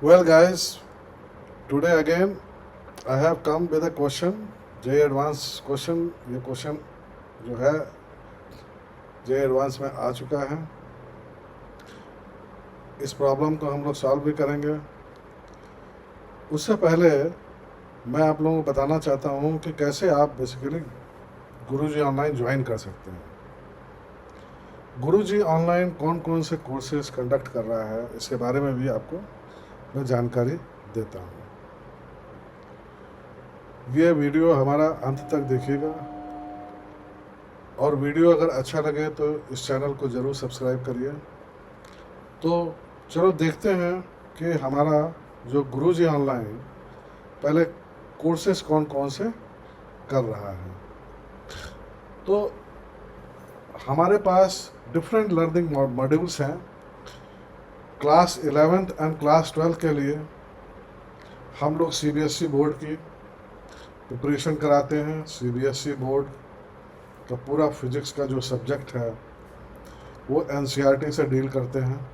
Well, guys, today again I have come with a question, J advance question. ये question जो है जे advance में आ चुका है। इस प्रॉब्लम को हम लोग सॉल्व भी करेंगे। उससे पहले मैं आप लोगों को बताना चाहता हूँ कि कैसे आप बेसिकली गुरुजी ऑनलाइन ज्वाइन कर सकते हैं। गुरुजी ऑनलाइन कौन कौन से कोर्सेज कंडक्ट कर रहा है, इसके बारे में भी आपको मैं जानकारी देता हूँ। ये वीडियो हमारा अंत तक देखिएगा और वीडियो अगर अच्छा लगे तो इस चैनल को ज़रूर सब्सक्राइब करिए। तो चलो देखते हैं कि हमारा जो गुरुजी ऑनलाइन पहले कोर्सेज कौन कौन से कर रहा है। तो हमारे पास डिफरेंट लर्निंग मॉड्यूल्स हैं। क्लास 11th एंड क्लास 12 के लिए हम लोग सीबीएसई बोर्ड की प्रिपरेशन कराते हैं। सीबीएसई बोर्ड का पूरा फिजिक्स का जो सब्जेक्ट है वो एनसीईआरटी से डील करते हैं।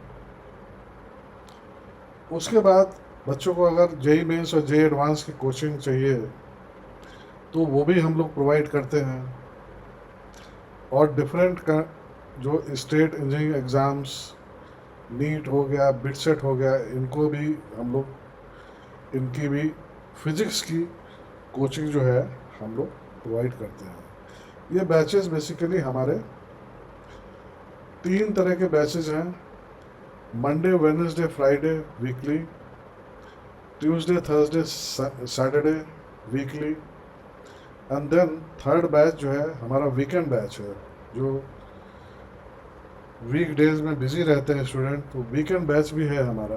उसके बाद बच्चों को अगर जेई मेंस और जेई एडवांस की कोचिंग चाहिए तो वो भी हम लोग प्रोवाइड करते हैं। और डिफरेंट का जो स्टेट इंजीनियरिंग एग्ज़ाम्स, नीट हो गया, बिटसेट हो गया, इनको भी हम लोग, इनकी भी फिजिक्स की कोचिंग जो है हम लोग प्रोवाइड करते हैं। ये बैचेस बेसिकली हमारे 3 तरह के बैचेस हैं। Monday, Wednesday, Friday weekly, Tuesday, Thursday, Saturday weekly, and then third batch जो है हमारा वीकेंड बैच है। जो वीक डेज में बिजी रहते हैं स्टूडेंट, तो वीकेंड बैच भी है हमारा।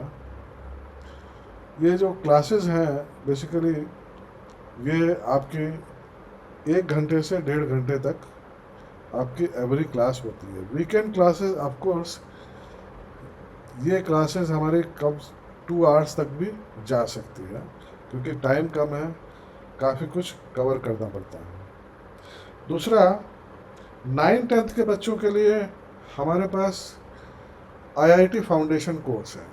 ये जो क्लासेस हैं बेसिकली ये आपकी 1 घंटे से 1.5 घंटे तक आपकी एवरी क्लास होती है। वीकेंड क्लासेस ऑफ कोर्स ये क्लासेस हमारी कब 2 आवर्स तक भी जा सकती है, क्योंकि टाइम कम है, काफ़ी कुछ कवर करना पड़ता है। दूसरा, 9th-10th के बच्चों के लिए हमारे पास आईआईटी फाउंडेशन कोर्स है।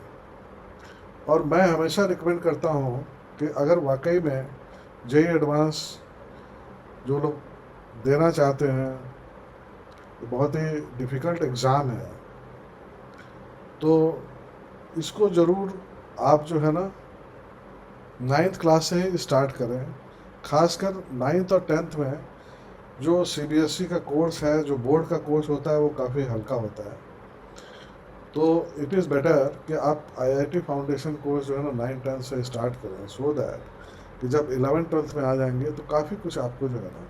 और मैं हमेशा रिकमेंड करता हूँ कि अगर वाकई में जेई एडवांस जो लोग देना चाहते हैं, तो बहुत ही डिफ़िकल्ट एग्ज़ाम है, तो इसको ज़रूर आप जो है ना 9th क्लास से ही स्टार्ट करें। ख़ासकर 9th और 10th में जो सीबीएसई का कोर्स है, जो बोर्ड का कोर्स होता है, वो काफ़ी हल्का होता है। तो इट इज़ बेटर कि आप आईआईटी फाउंडेशन कोर्स जो है ना 9th-10th से स्टार्ट करें, सो दैट कि जब 11th-12th में आ जाएंगे तो काफ़ी कुछ आपको जो है ना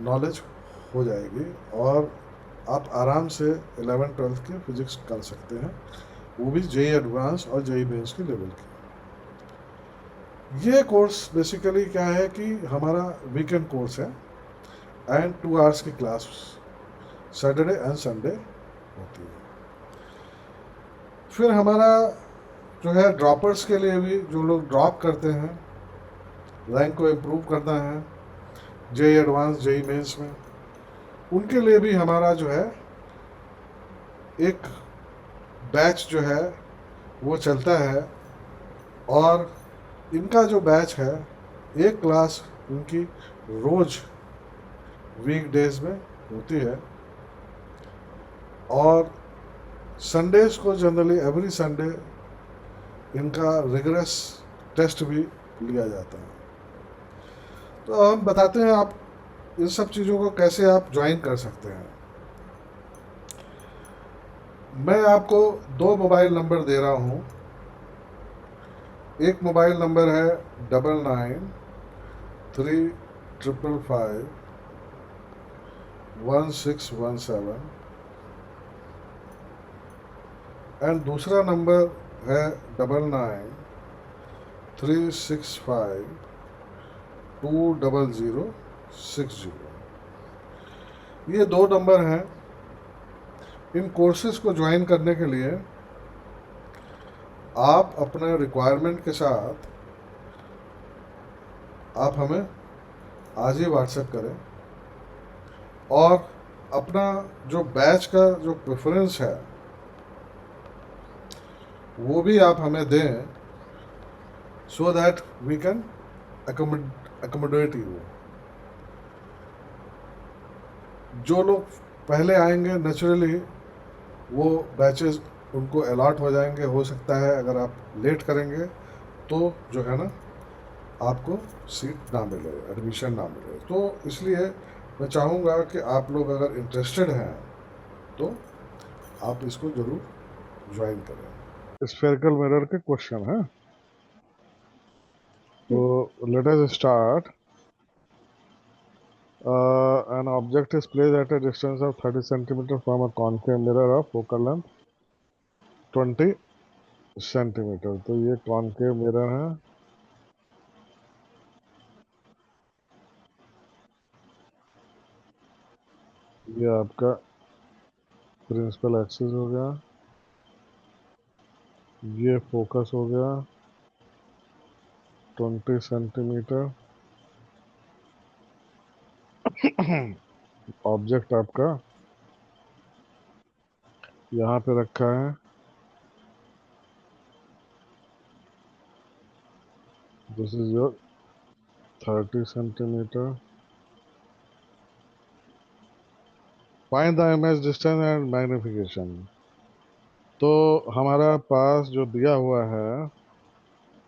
नॉलेज हो जाएगी और आप आराम से 11th-12th की फिजिक्स कर सकते हैं, वो भी जेई एडवांस और जेई मेंस के लेवल की। ये कोर्स बेसिकली क्या है कि हमारा वीकेंड कोर्स है एंड 2 आवर्स की क्लास सैटरडे एंड संडे होती है। फिर हमारा जो है ड्रॉपर्स के लिए भी, जो लोग ड्रॉप करते हैं, रैंक को इम्प्रूव करना है जेई एडवांस जेई मेंस में, उनके लिए भी हमारा जो है एक बैच जो है वो चलता है। और इनका जो बैच है, एक क्लास उनकी रोज़ वीक डेज में होती है और संडेज को जनरली एवरी संडे इनका रिगरस टेस्ट भी लिया जाता है। तो हम बताते हैं आप इन सब चीज़ों को कैसे आप ज्वाइन कर सकते हैं। मैं आपको 2 मोबाइल नंबर दे रहा हूँ। एक मोबाइल नंबर है 9935551617 एंड दूसरा नंबर है 9936520060। ये 2 नंबर हैं। इन कोर्सेज को ज्वाइन करने के लिए आप अपने रिक्वायरमेंट के साथ आप हमें आज ही व्हाट्सएप करें और अपना जो बैच का जो प्रेफरेंस है वो भी आप हमें दें, so that we can accommodate you. जो लोग पहले आएंगे नेचुरली वो बैचेस उनको अलॉट हो जाएंगे। हो सकता है अगर आप लेट करेंगे तो जो है ना आपको सीट ना मिले, एडमिशन ना मिले। तो इसलिए मैं चाहूँगा कि आप लोग अगर इंटरेस्टेड हैं तो आप इसको जरूर ज्वाइन करें। स्फेरिकल मिरर के क्वेश्चन है, तो let us start. An object is placed at a distance of 30 centimeter from a concave mirror of focal length 20 centimetre. तो ये कॉनकेव मिरर है, ये आपका प्रिंसिपल एक्सिस हो गया, ये फोकस हो गया 20 सेंटीमीटर। ऑब्जेक्ट आपका यहाँ पे रखा है, this is your 30 centimetre. Find the image distance and magnification. तो हमारा पास जो दिया हुआ है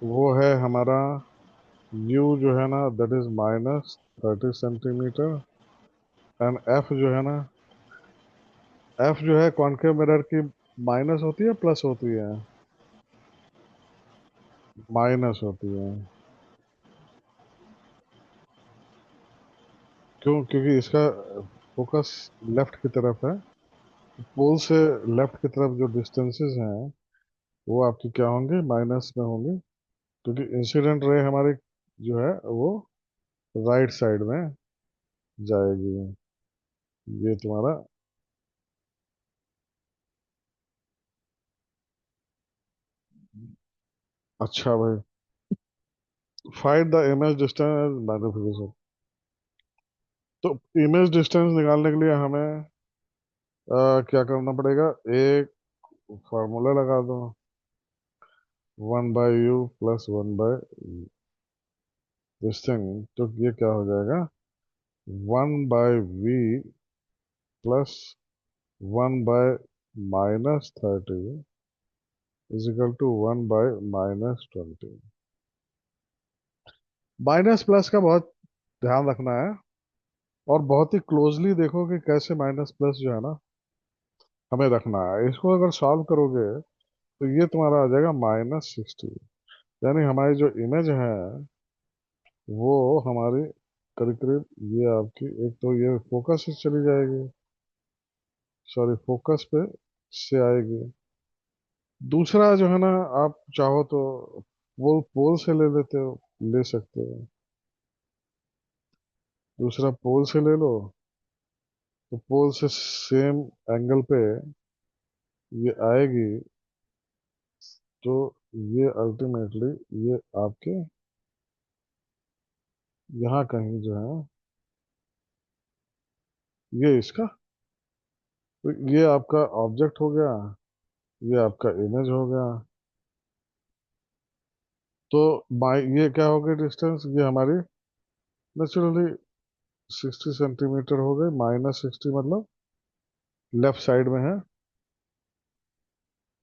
वो है हमारा यू जो है ना that is -30 centimetre. And F जो है ना, एफ जो है कॉनकेव मिरर की माइनस होती है प्लस होती है? माइनस होती है। क्यों? क्योंकि इसका फोकस लेफ्ट की तरफ है। पोल से लेफ्ट की तरफ जो डिस्टेंसेस हैं वो आपकी क्या होंगे? माइनस में होंगे, क्योंकि इंसिडेंट रे हमारी जो है वो राइट साइड में जाएगी। ये तुम्हारा अच्छा भाई। Find the image distance magnification. तो इमेज डिस्टेंस निकालने के लिए हमें क्या करना पड़ेगा? एक फार्मूला लगा दो, 1/u plus 1 by this thing. तो ये क्या हो जाएगा? 1/v plus 1/-30 is equal to 1/-20। Minus plus का बहुत ध्यान रखना है, और बहुत ही क्लोजली देखो कि कैसे माइनस प्लस जो है ना हमें रखना है। इसको अगर सॉल्व करोगे तो ये तुम्हारा आ जाएगा -60। यानी हमारी जो इमेज है वो हमारी करीब करीब ये आपकी एक तो ये फोकस से चली जाएगी, सॉरी फोकस पे से आएगी। दूसरा जो है ना, आप चाहो तो पोल पोल से ले लेते हो, ले सकते हो। दूसरा पोल से ले लो, तो पोल से सेम एंगल पे ये आएगी। तो ये अल्टीमेटली ये आपके यहाँ कहीं जो है ये इसका, तो ये आपका ऑब्जेक्ट हो गया, ये आपका इमेज हो गया। तो बाई ये क्या हो गई डिस्टेंस? ये हमारी नेचुरली 60 सेंटीमीटर हो गई। -60 मतलब लेफ्ट साइड में है।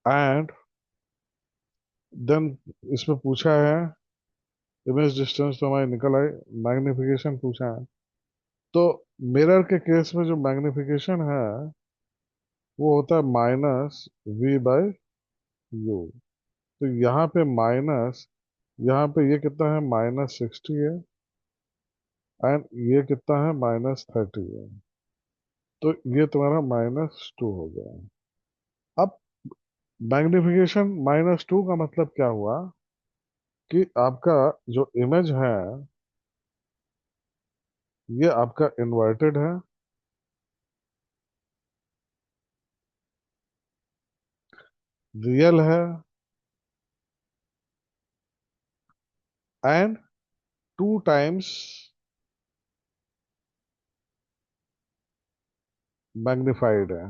एंड देन इसमें पूछा है इमेज डिस्टेंस, तो हमारी निकल आई। मैग्निफिकेशन पूछा है, तो मिरर के केस में जो मैग्निफिकेशन है वो होता है -v/u। तो यहाँ पे माइनस, यहाँ पे ये कितना है? -60 है। एंड ये कितना है? -30 है। तो ये तुम्हारा -2 हो गया। अब मैग्निफिकेशन -2 का मतलब क्या हुआ कि आपका जो इमेज है ये आपका इन्वर्टेड है, रियल है, एंड 2 टाइम्स मैग्निफाइड है।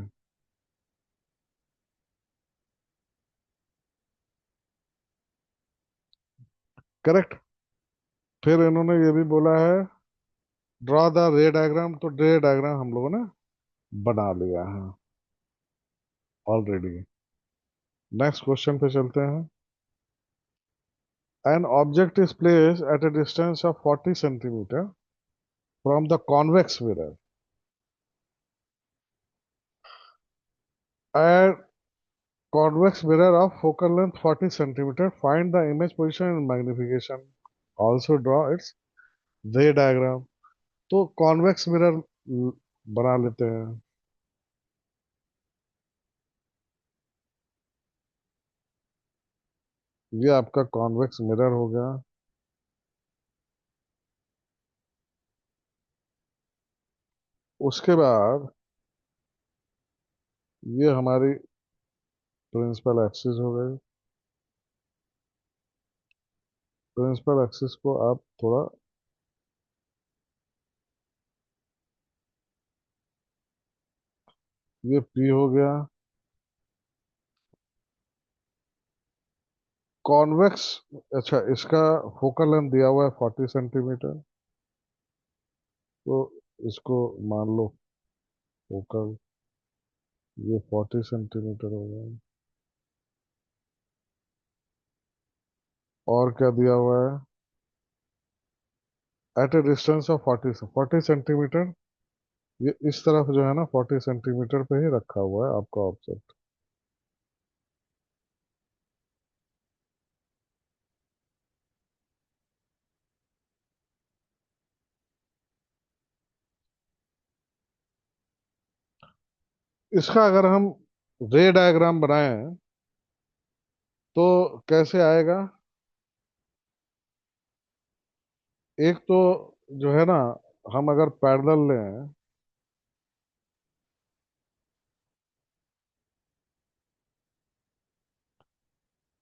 करेक्ट। फिर इन्होंने ये भी बोला है ड्रॉ द रे डायग्राम, तो रे डायग्राम हम लोगों ने बना लिया है ऑलरेडी। नेक्स्ट क्वेश्चन पे चलते हैं। An object is place at a distance of 40 centimeter from the convex mirror at convex mirror of focal length 40 centimeter. Find the image position and magnification. Also draw its रे diagram. तो convex mirror बना लेते हैं। ये आपका convex mirror हो गया। उसके बाद ये हमारी प्रिंसिपल एक्सिस हो गई। प्रिंसिपल एक्सिस को आप थोड़ा, ये पी हो गया। कॉन्वेक्स, अच्छा इसका फोकल लेंथ दिया हुआ है 40 सेंटीमीटर, तो इसको मान लो फोकल, ये 40 सेंटीमीटर हो गया। और क्या दिया हुआ है? At a distance of 40 centimetre, ये इस तरफ जो है ना 40 सेंटीमीटर पे ही रखा हुआ है आपका ऑब्जेक्ट। इसका अगर हम रे डायग्राम बनाएं तो कैसे आएगा? एक तो जो है ना, हम अगर पैरेलल लें,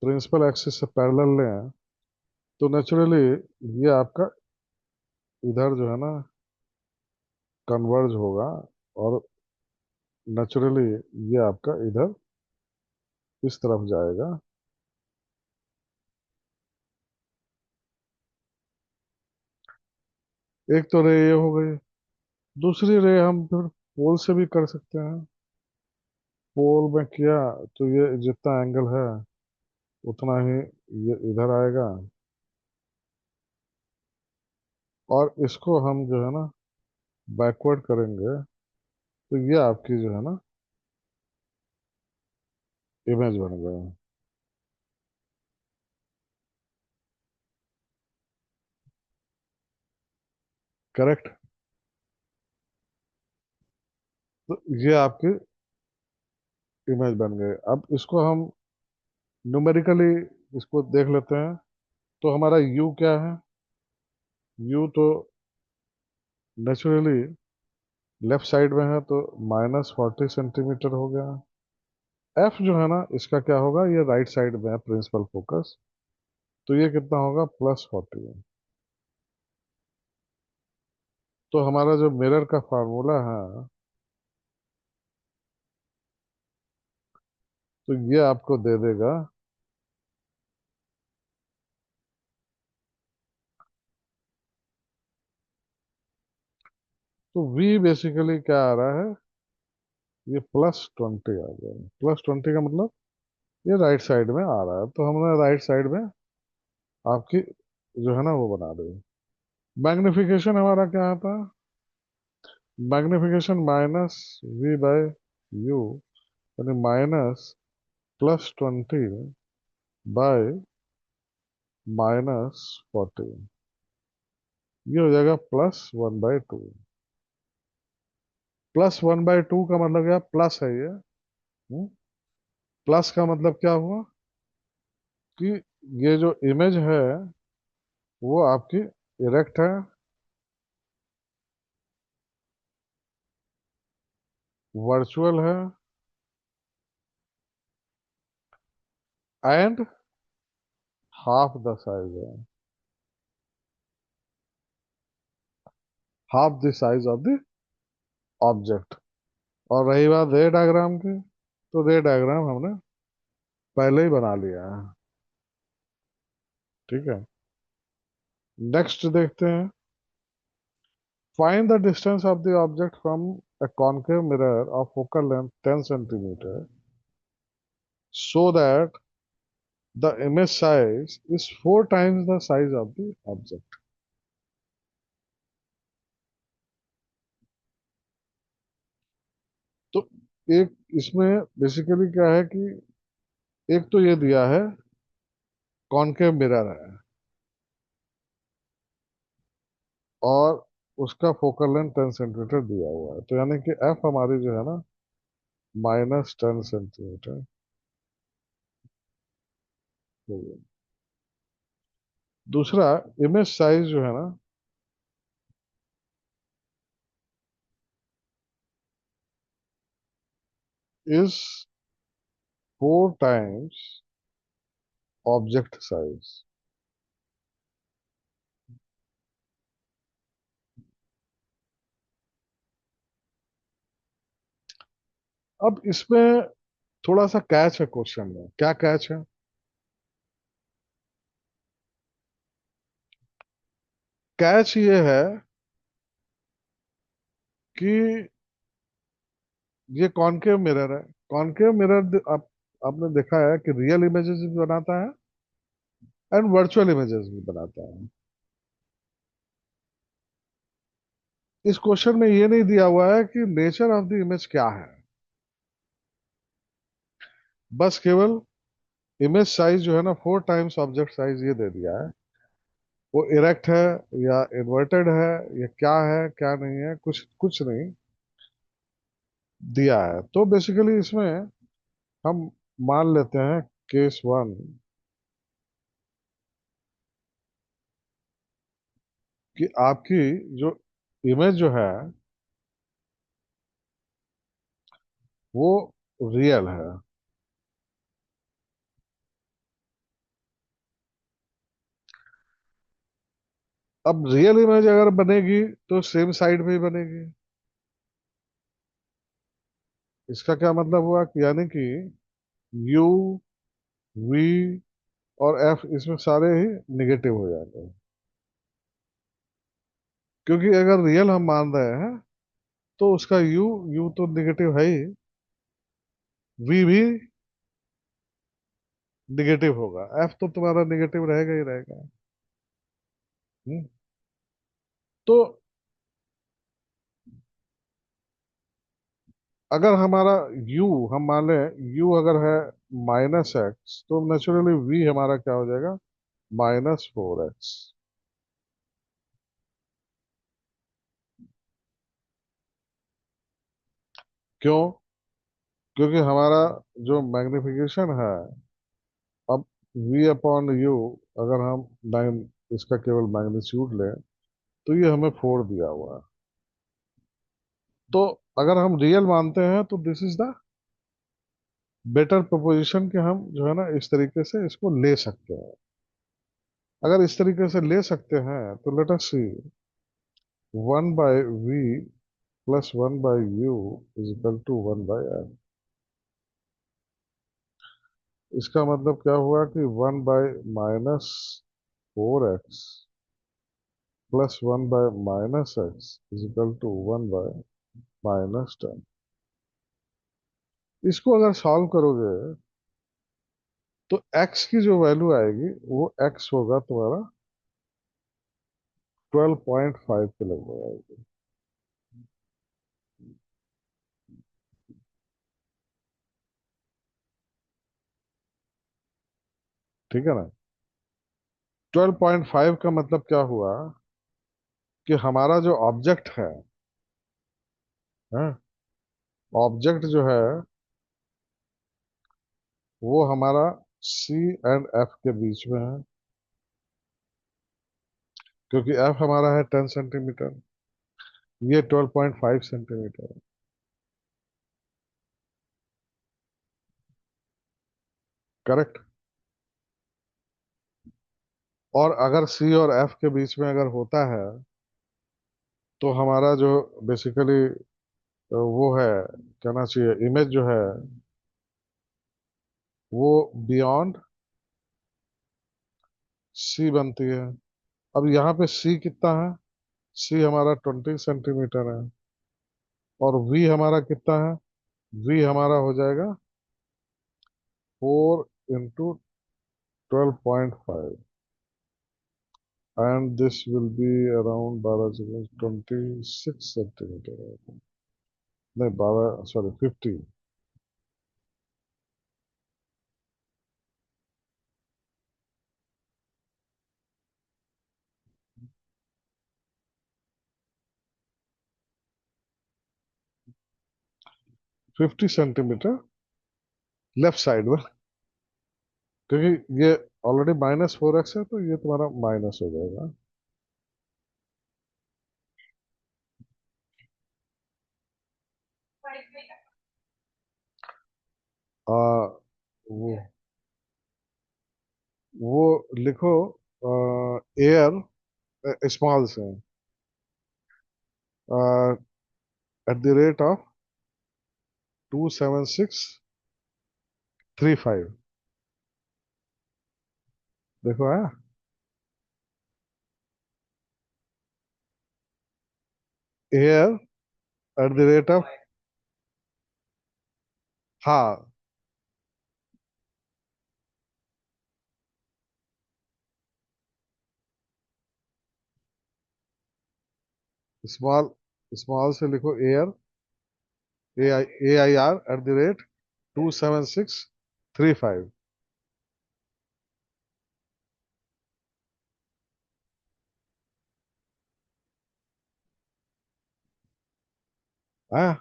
प्रिंसिपल एक्सिस से पैरेलल लें, तो नेचुरली ये आपका इधर जो है ना कन्वर्ज होगा, और नेचुरली ये आपका इधर इस तरफ जाएगा। एक तो रे ये हो गई। दूसरी रे हम फिर पोल से भी कर सकते हैं। पोल में किया तो ये जितना एंगल है उतना ही ये इधर आएगा, और इसको हम जो है ना बैकवर्ड करेंगे, तो ये आपकी जो है ना इमेज बन गया। करेक्ट। तो ये आपकी इमेज बन गई। अब इसको हम न्यूमेरिकली इसको देख लेते हैं। तो हमारा यू क्या है? यू तो नेचुरली लेफ्ट साइड में है, तो -40 सेंटीमीटर हो गया। एफ जो है ना इसका क्या होगा, ये राइट साइड में है प्रिंसिपल फोकस, तो ये कितना होगा, +40। तो हमारा जो मिरर का फार्मूला है, तो ये आपको दे देगा, तो V बेसिकली क्या आ रहा है, ये +20 आ गया। +20 का मतलब ये राइट साइड में आ रहा है, तो हमने राइट साइड में आपकी जो है ना वो बना दी। मैग्निफिकेशन हमारा क्या आता है? मैग्निफिकेशन -V/U, यानी -+20/-40, ये हो जाएगा +1/2। +1/2 का मतलब क्या, प्लस है ये। प्लस का मतलब क्या हुआ कि ये जो इमेज है वो आपकी इरेक्ट है, वर्चुअल है, एंड हाफ द साइज है, half the size of the object. और रही बात रे डायग्राम की, तो रे डायग्राम हमने पहले ही बना लिया है। ठीक है। नेक्स्ट देखते हैं। Find the distance of the object from a concave mirror of focal length 10 centimeter so that the image size is 4 times the size of the object. तो एक इसमें बेसिकली क्या है कि एक तो ये दिया है कॉनकेव मिरर है और उसका फोकल लेंथ 10 सेंटीमीटर दिया हुआ है, तो यानी कि एफ हमारी जो है ना -10 सेंटीमीटर हो गई। दूसरा, इमेज साइज जो है ना इज 4 टाइम्स ऑब्जेक्ट साइज। अब इसमें थोड़ा सा कैच है क्वेश्चन में। क्या कैच है? कैच ये है कि ये कॉनकेव मिरर है। कॉनकेव मिरर आपने देखा है कि रियल इमेजेस भी बनाता है एंड वर्चुअल इमेजेस भी बनाता है। इस क्वेश्चन में ये नहीं दिया हुआ है कि नेचर ऑफ द इमेज क्या है, बस केवल इमेज साइज जो है ना 4 टाइम्स ऑब्जेक्ट साइज ये दे दिया है। वो इरेक्ट है या इन्वर्टेड है या क्या है क्या नहीं है, कुछ कुछ नहीं दिया है। तो बेसिकली इसमें हम मान लेते हैं केस 1 कि आपकी जो इमेज जो है वो रियल है। अब रियल इमेज अगर बनेगी तो सेम साइड में ही बनेगी। इसका क्या मतलब हुआ कि यानी कि यू, वी और एफ इसमें सारे ही निगेटिव हो जाते हैं, क्योंकि अगर रियल हम मान रहे हैं तो उसका यू यू तो निगेटिव है ही, वी भी निगेटिव होगा, एफ तो तुम्हारा निगेटिव रहेगा ही रहेगा। हम्म? तो अगर हमारा यू हम मान लें यू अगर है -x, तो नेचुरली वी हमारा क्या हो जाएगा? -4x। क्यों? क्योंकि हमारा जो मैग्निफिकेशन है, अब v अपॉन यू अगर हम 9 इसका केवल मैग्नीट्यूड लें तो ये हमें 4 दिया हुआ है। तो अगर हम रियल मानते हैं तो this is the better proposition कि हम जो है ना इस तरीके से इसको ले सकते हैं। अगर इस तरीके से ले सकते हैं तो let us see 1/v plus 1/u is equal to 1/n। इसका मतलब क्या हुआ कि 1/-4x plus 1/-x is equal to 1/-10। इसको अगर सॉल्व करोगे तो x की जो वैल्यू आएगी वो x होगा तुम्हारा 12.5 के लगभग आएगी। ठीक है ना? 12.5 का मतलब क्या हुआ कि हमारा जो ऑब्जेक्ट है, ऑब्जेक्ट जो है वो हमारा C एंड F के बीच में है, क्योंकि F हमारा है 10 सेंटीमीटर, ये 12.5 सेंटीमीटर है। करेक्ट। और अगर C और F के बीच में अगर होता है तो हमारा जो बेसिकली वो है, कहना चाहिए इमेज जो है वो बियॉन्ड C बनती है। अब यहाँ पे सी कितना है? सी हमारा 20 सेंटीमीटर है। और वी हमारा कितना है? वी हमारा हो जाएगा 4 into 12.5, and this will be around 26 centimetre. नहीं, 12, सॉरी, 50। 50 सेंटीमीटर लेफ्ट साइड में, क्योंकि ये ऑलरेडी -4x है, तो ये तुम्हारा माइनस हो जाएगा। आ, वो वो लिखो, एयर स्मॉल से, @, 27635। देखो आया। एयर @, हाँ, स्मॉल, स्मॉल से लिखो एयर, AIR @27635। हाँ,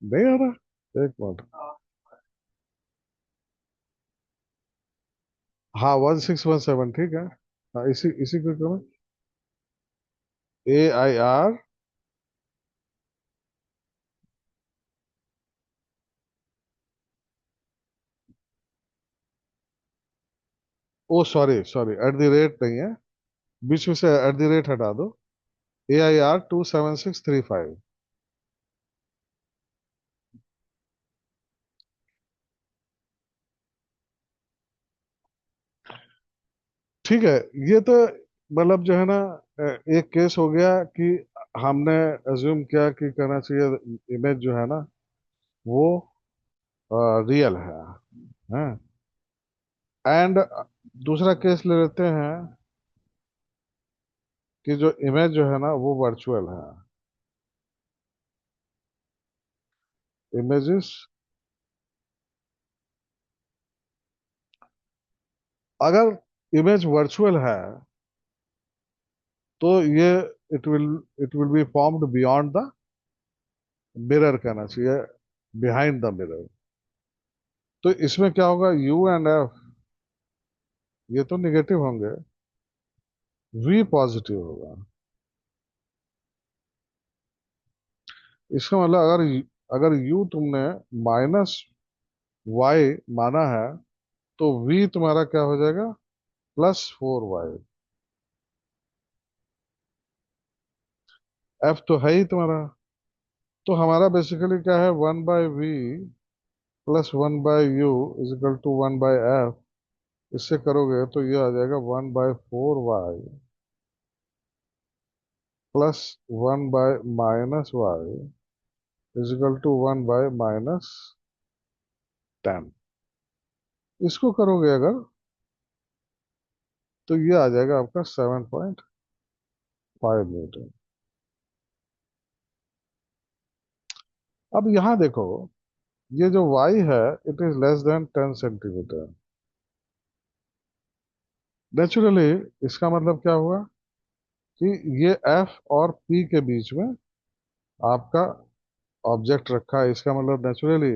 नहीं आ रहा, एक मिनट। हाँ, 1617, ठीक है। हाँ, इसी इसी को करो। AIR, ओ सॉरी सॉरी, @ नहीं है, बीच में से @ हटा दो। AIR 27635। ठीक है। ये तो मतलब जो है ना, एक केस हो गया कि हमने अज्यूम किया कि कहना चाहिए इमेज जो है ना, वो रियल है। एंड दूसरा केस ले लेते हैं कि जो इमेज जो है ना वो वर्चुअल है। इमेजेस, अगर इमेज वर्चुअल है तो ये it will it will be formed beyond the mirror, कहना चाहिए बिहाइंड द मिरर। तो इसमें क्या होगा, U and F ये तो निगेटिव होंगे, V पॉजिटिव होगा। इसका मतलब अगर अगर U तुमने -Y माना है, तो V तुम्हारा क्या हो जाएगा? +4Y। F तो है ही तुम्हारा। तो हमारा बेसिकली क्या है, 1/V +1/U = 1/F। इससे करोगे तो ये आ जाएगा 1/4Y +1/-Y = 1/-10। इसको करोगे अगर, तो ये आ जाएगा आपका 7.5 न्यूटन। अब यहां देखो, ये जो y है, इट इज <10 सेंटीमीटर। नेचुरली इसका मतलब क्या हुआ कि ये f और p के बीच में आपका ऑब्जेक्ट रखा है। इसका मतलब नेचुरली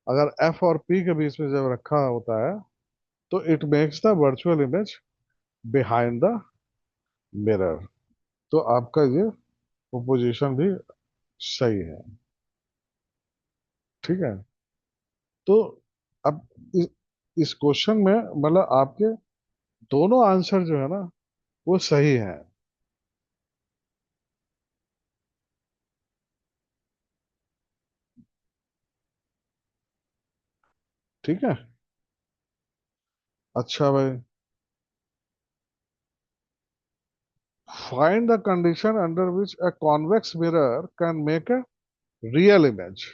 अगर f और p के बीच में जब रखा होता है, तो it makes the virtual image behind the mirror. तो आपका ये प्रोपोजिशन भी सही है। ठीक है। तो अब इस क्वेश्चन में मतलब आपके दोनों आंसर जो है ना, वो सही है। ठीक। ठीक है। अच्छा भाई, find the condition under which a convex mirror can make a real image.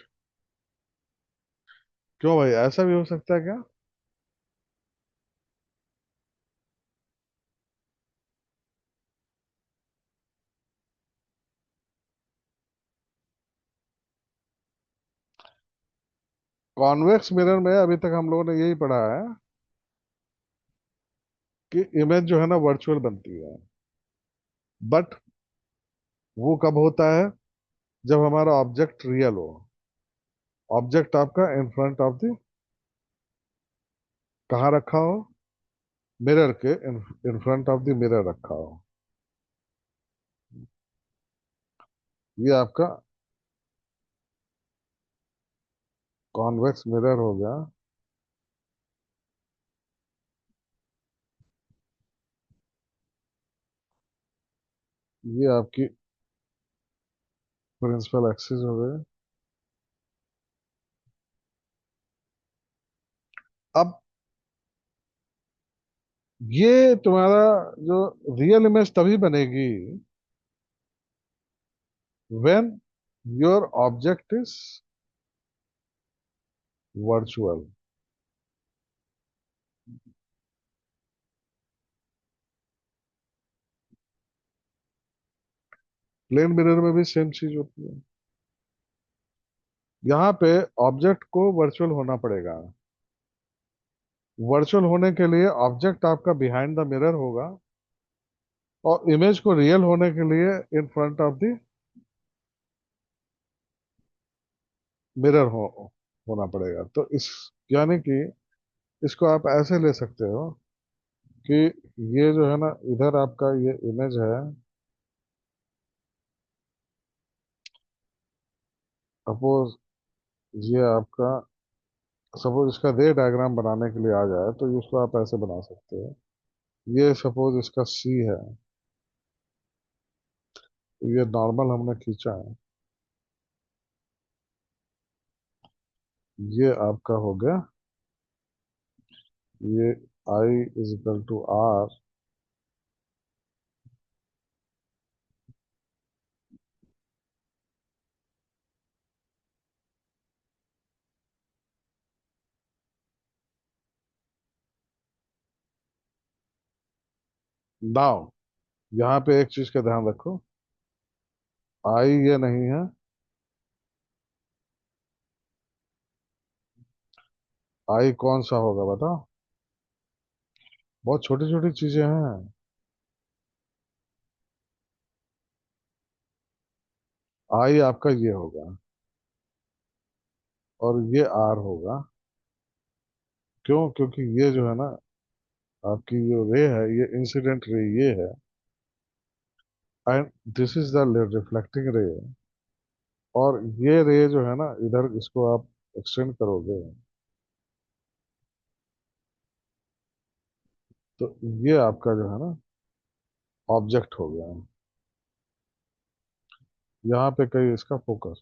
क्यों भाई, ऐसा भी हो सकता है क्या? कॉन्वेक्स मिरर में अभी तक हम लोगों ने यही पढ़ा है कि इमेज जो है ना वर्चुअल बनती है, बट वो कब होता है? जब हमारा ऑब्जेक्ट रियल हो। ऑब्जेक्ट आपका इन फ्रंट ऑफ द, कहाँ रखा हो? मिरर के in front of the mirror रखा हो। ये आपका कॉन्वेक्स मिरर हो गया। ये आपकी प्रिंसिपल एक्सिस हो गए। अब ये तुम्हारा जो रियल इमेज तभी बनेगी when your object is virtual. Plane mirror में भी सेम चीज होती है। यहाँ पे ऑब्जेक्ट को वर्चुअल होना पड़ेगा। वर्चुअल होने के लिए ऑब्जेक्ट आपका बिहाइंड द मिरर होगा, और इमेज को रियल होने के लिए in front of the mirror होना पड़ेगा। तो इस, यानी कि इसको आप ऐसे ले सकते हो कि ये जो है ना, इधर आपका ये इमेज है। सपोज ये आपका, सपोज इसका रे डायग्राम बनाने के लिए आ जाए तो इसको आप ऐसे बना सकते हो। ये सपोज इसका सी है, ये नॉर्मल हमने खींचा है। ये आपका हो गया, ये I is equal to R. Now यहाँ पे एक चीज का ध्यान रखो, आई ये नहीं है। आई कौन सा होगा बताओ? बहुत छोटी छोटी चीजें हैं। आई आपका ये होगा, और ये आर होगा। क्यों? क्योंकि ये जो है ना, आपकी जो रे है, ये इंसिडेंट रे ये है, and this is the reflecting रे। और ये रे जो है ना, इधर इसको आप एक्सटेंड करोगे तो ये आपका जो है ना ऑब्जेक्ट हो गया। यहाँ पे कहीं इसका फोकस।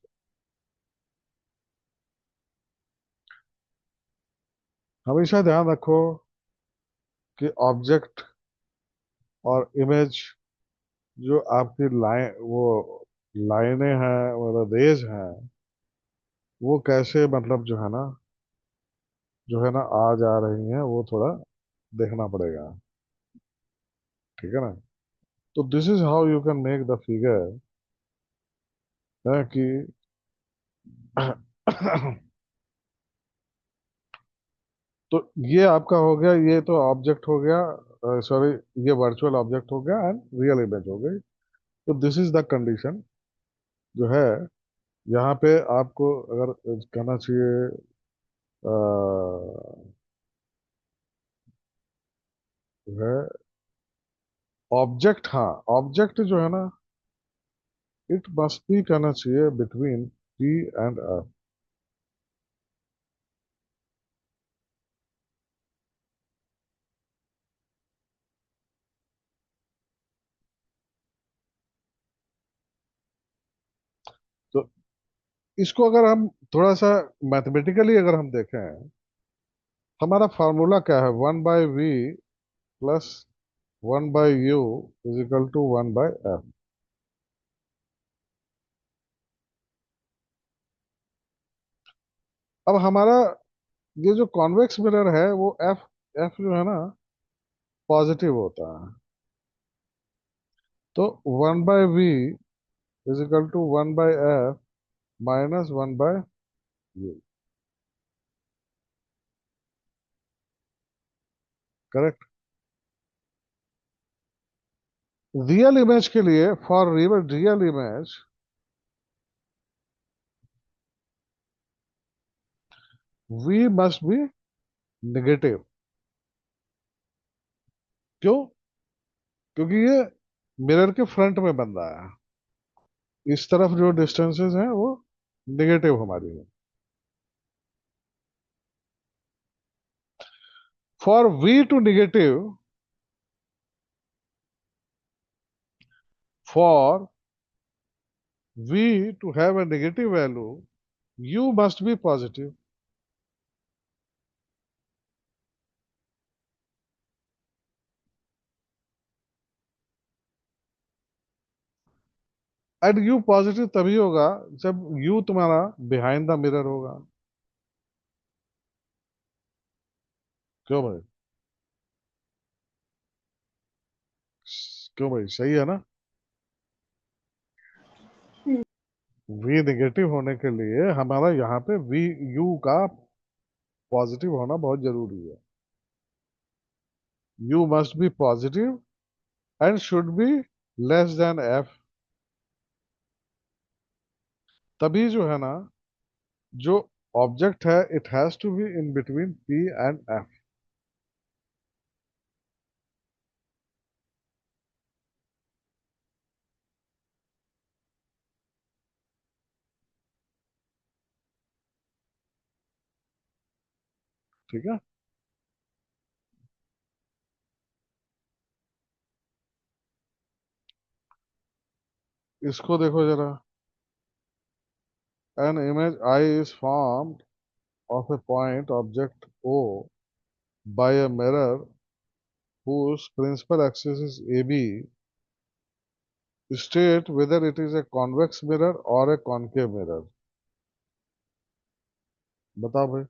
हमेशा ध्यान रखो कि ऑब्जेक्ट और इमेज, जो आपकी लाइन, वो लाइनें हैं, मतलब रेज हैं, वो कैसे, मतलब जो है ना आ जा रही हैं, वो थोड़ा देखना पड़ेगा। ठीक है ना? तो this is how you can make the figure, है कि तो ये आपका हो गया, ये तो ऑब्जेक्ट हो गया, सॉरी, ये वर्चुअल ऑब्जेक्ट हो गया एंड रियल इमेज हो गई। तो दिस इज द कंडीशन जो है। यहाँ पे आपको अगर कहना चाहिए, जो है ऑब्जेक्ट, हाँ, ऑब्जेक्ट जो है ना, इट मस्ट बी कहना चाहिए बिटवीन पी एंड एफ। तो इसको अगर हम थोड़ा सा मैथमेटिकली अगर हम देखें, हमारा फार्मूला क्या है? 1/v plus 1/u is equal to 1/f। अब हमारा ये जो कॉन्वेक्स मिरर है वो एफ एफ जो है ना पॉजिटिव होता है। तो 1/v is equal to 1/f minus 1/u। Correct. Real image के लिए, for real image, v must be negative. क्यों? क्योंकि ये मिरर के फ्रंट में बन रहा है। इस तरफ जो डिस्टेंसेस हैं वो नेगेटिव हमारी है। For v to negative, for v to have a negative value, u must be positive. And u positive तभी होगा जब u तुम्हारा बिहाइंड द मिरर होगा। क्यों भाई? क्यों भाई, सही है ना? v नेगेटिव होने के लिए हमारा यहाँ पे v u का पॉजिटिव होना बहुत जरूरी है। u must be positive and should be less than f। तभी जो है ना, जो ऑब्जेक्ट है it has to be in between p and f। ठीक है। इसको देखो जरा। An image I is formed of a point object O by a mirror whose principal axis is AB. State whether it is a convex mirror or a concave mirror। बताओ भाई।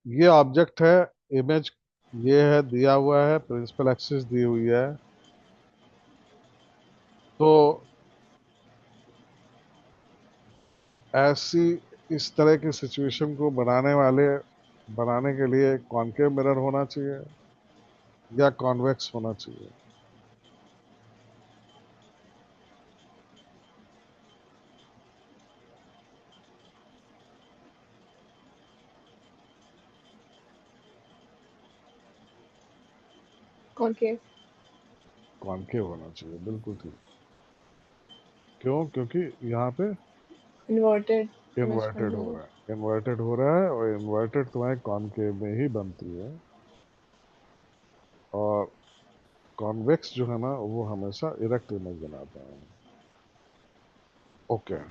ये object है, image ये है, दिया हुआ है, principal axis दी हुई है। तो ऐसी इस तरह की सिचुएशन को बनाने के लिए कॉनकेव मिरर होना चाहिए या कॉन्वेक्स होना चाहिए? कॉन्केव। कॉनकेव होना चाहिए, बिल्कुल ठीक। क्यों? क्योंकि यहाँ पे इन्वर्टेड इमेज बन इन्वर्टेड रही हो है। रहा है, इन्वर्टेड हो रहा है, और इन्वर्टेड तुम्हारे कॉनकेव में ही बनती है। और कॉन्वेक्स जो है ना वो हमेशा इरेक्ट इमेज बनाता है। Okay.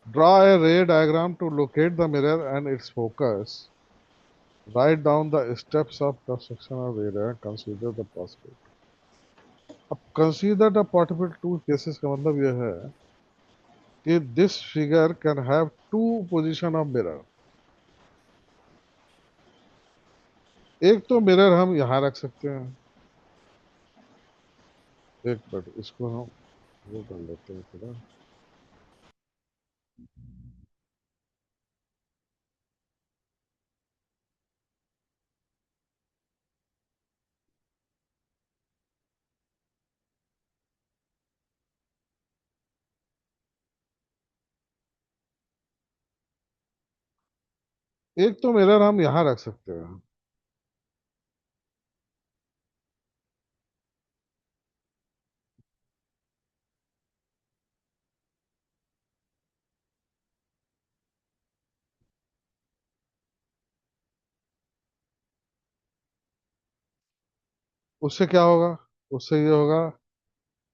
Draw a ray diagram to locate the mirror and its focus. Write down the steps of construction of ray and consider the possibility. अब consider the possible two cases का मतलब यह है कि this figure can have two position of mirror। एक तो mirror हम यहाँ रख सकते हैं। एक मिनट, इसको हम वो कर लेते हैं थोड़ा। एक तो मिरर हम यहाँ रख सकते हैं। उससे क्या होगा? उससे ये होगा,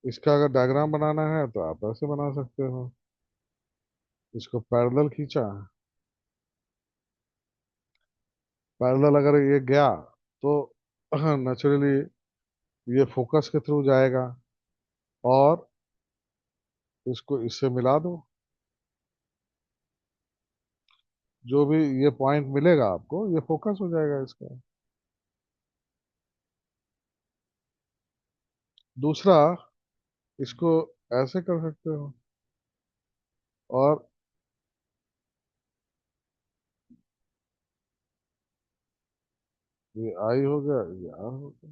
इसका अगर डायग्राम बनाना है तो आप ऐसे बना सकते हो। इसको पैरेलल खींचा, पैरेलल अगर ये गया तो नेचुरली ये फोकस के थ्रू जाएगा, और इसको इससे मिला दो। जो भी ये पॉइंट मिलेगा आपको, ये फोकस हो जाएगा इसका। दूसरा, इसको ऐसे कर सकते हो, और ये आई हो गया, ये आर हो गया।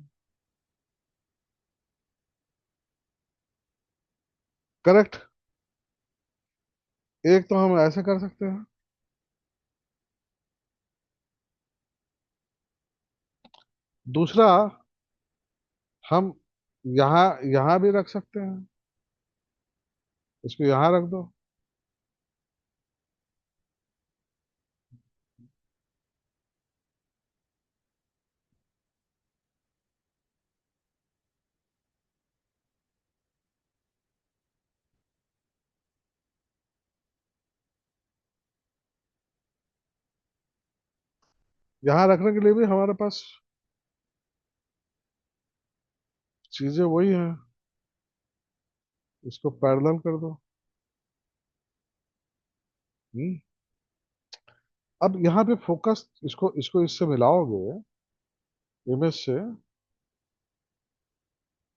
करेक्ट। एक तो हम ऐसे कर सकते हैं, दूसरा हम यहाँ यहाँ भी रख सकते हैं। इसको यहाँ रख दो। यहाँ रखने के लिए भी हमारे पास चीजें वही हैं। इसको पैरेलल कर दो। हम्म। अब यहाँ पे फोकस, इसको इसको इससे मिलाओगे इमेज से,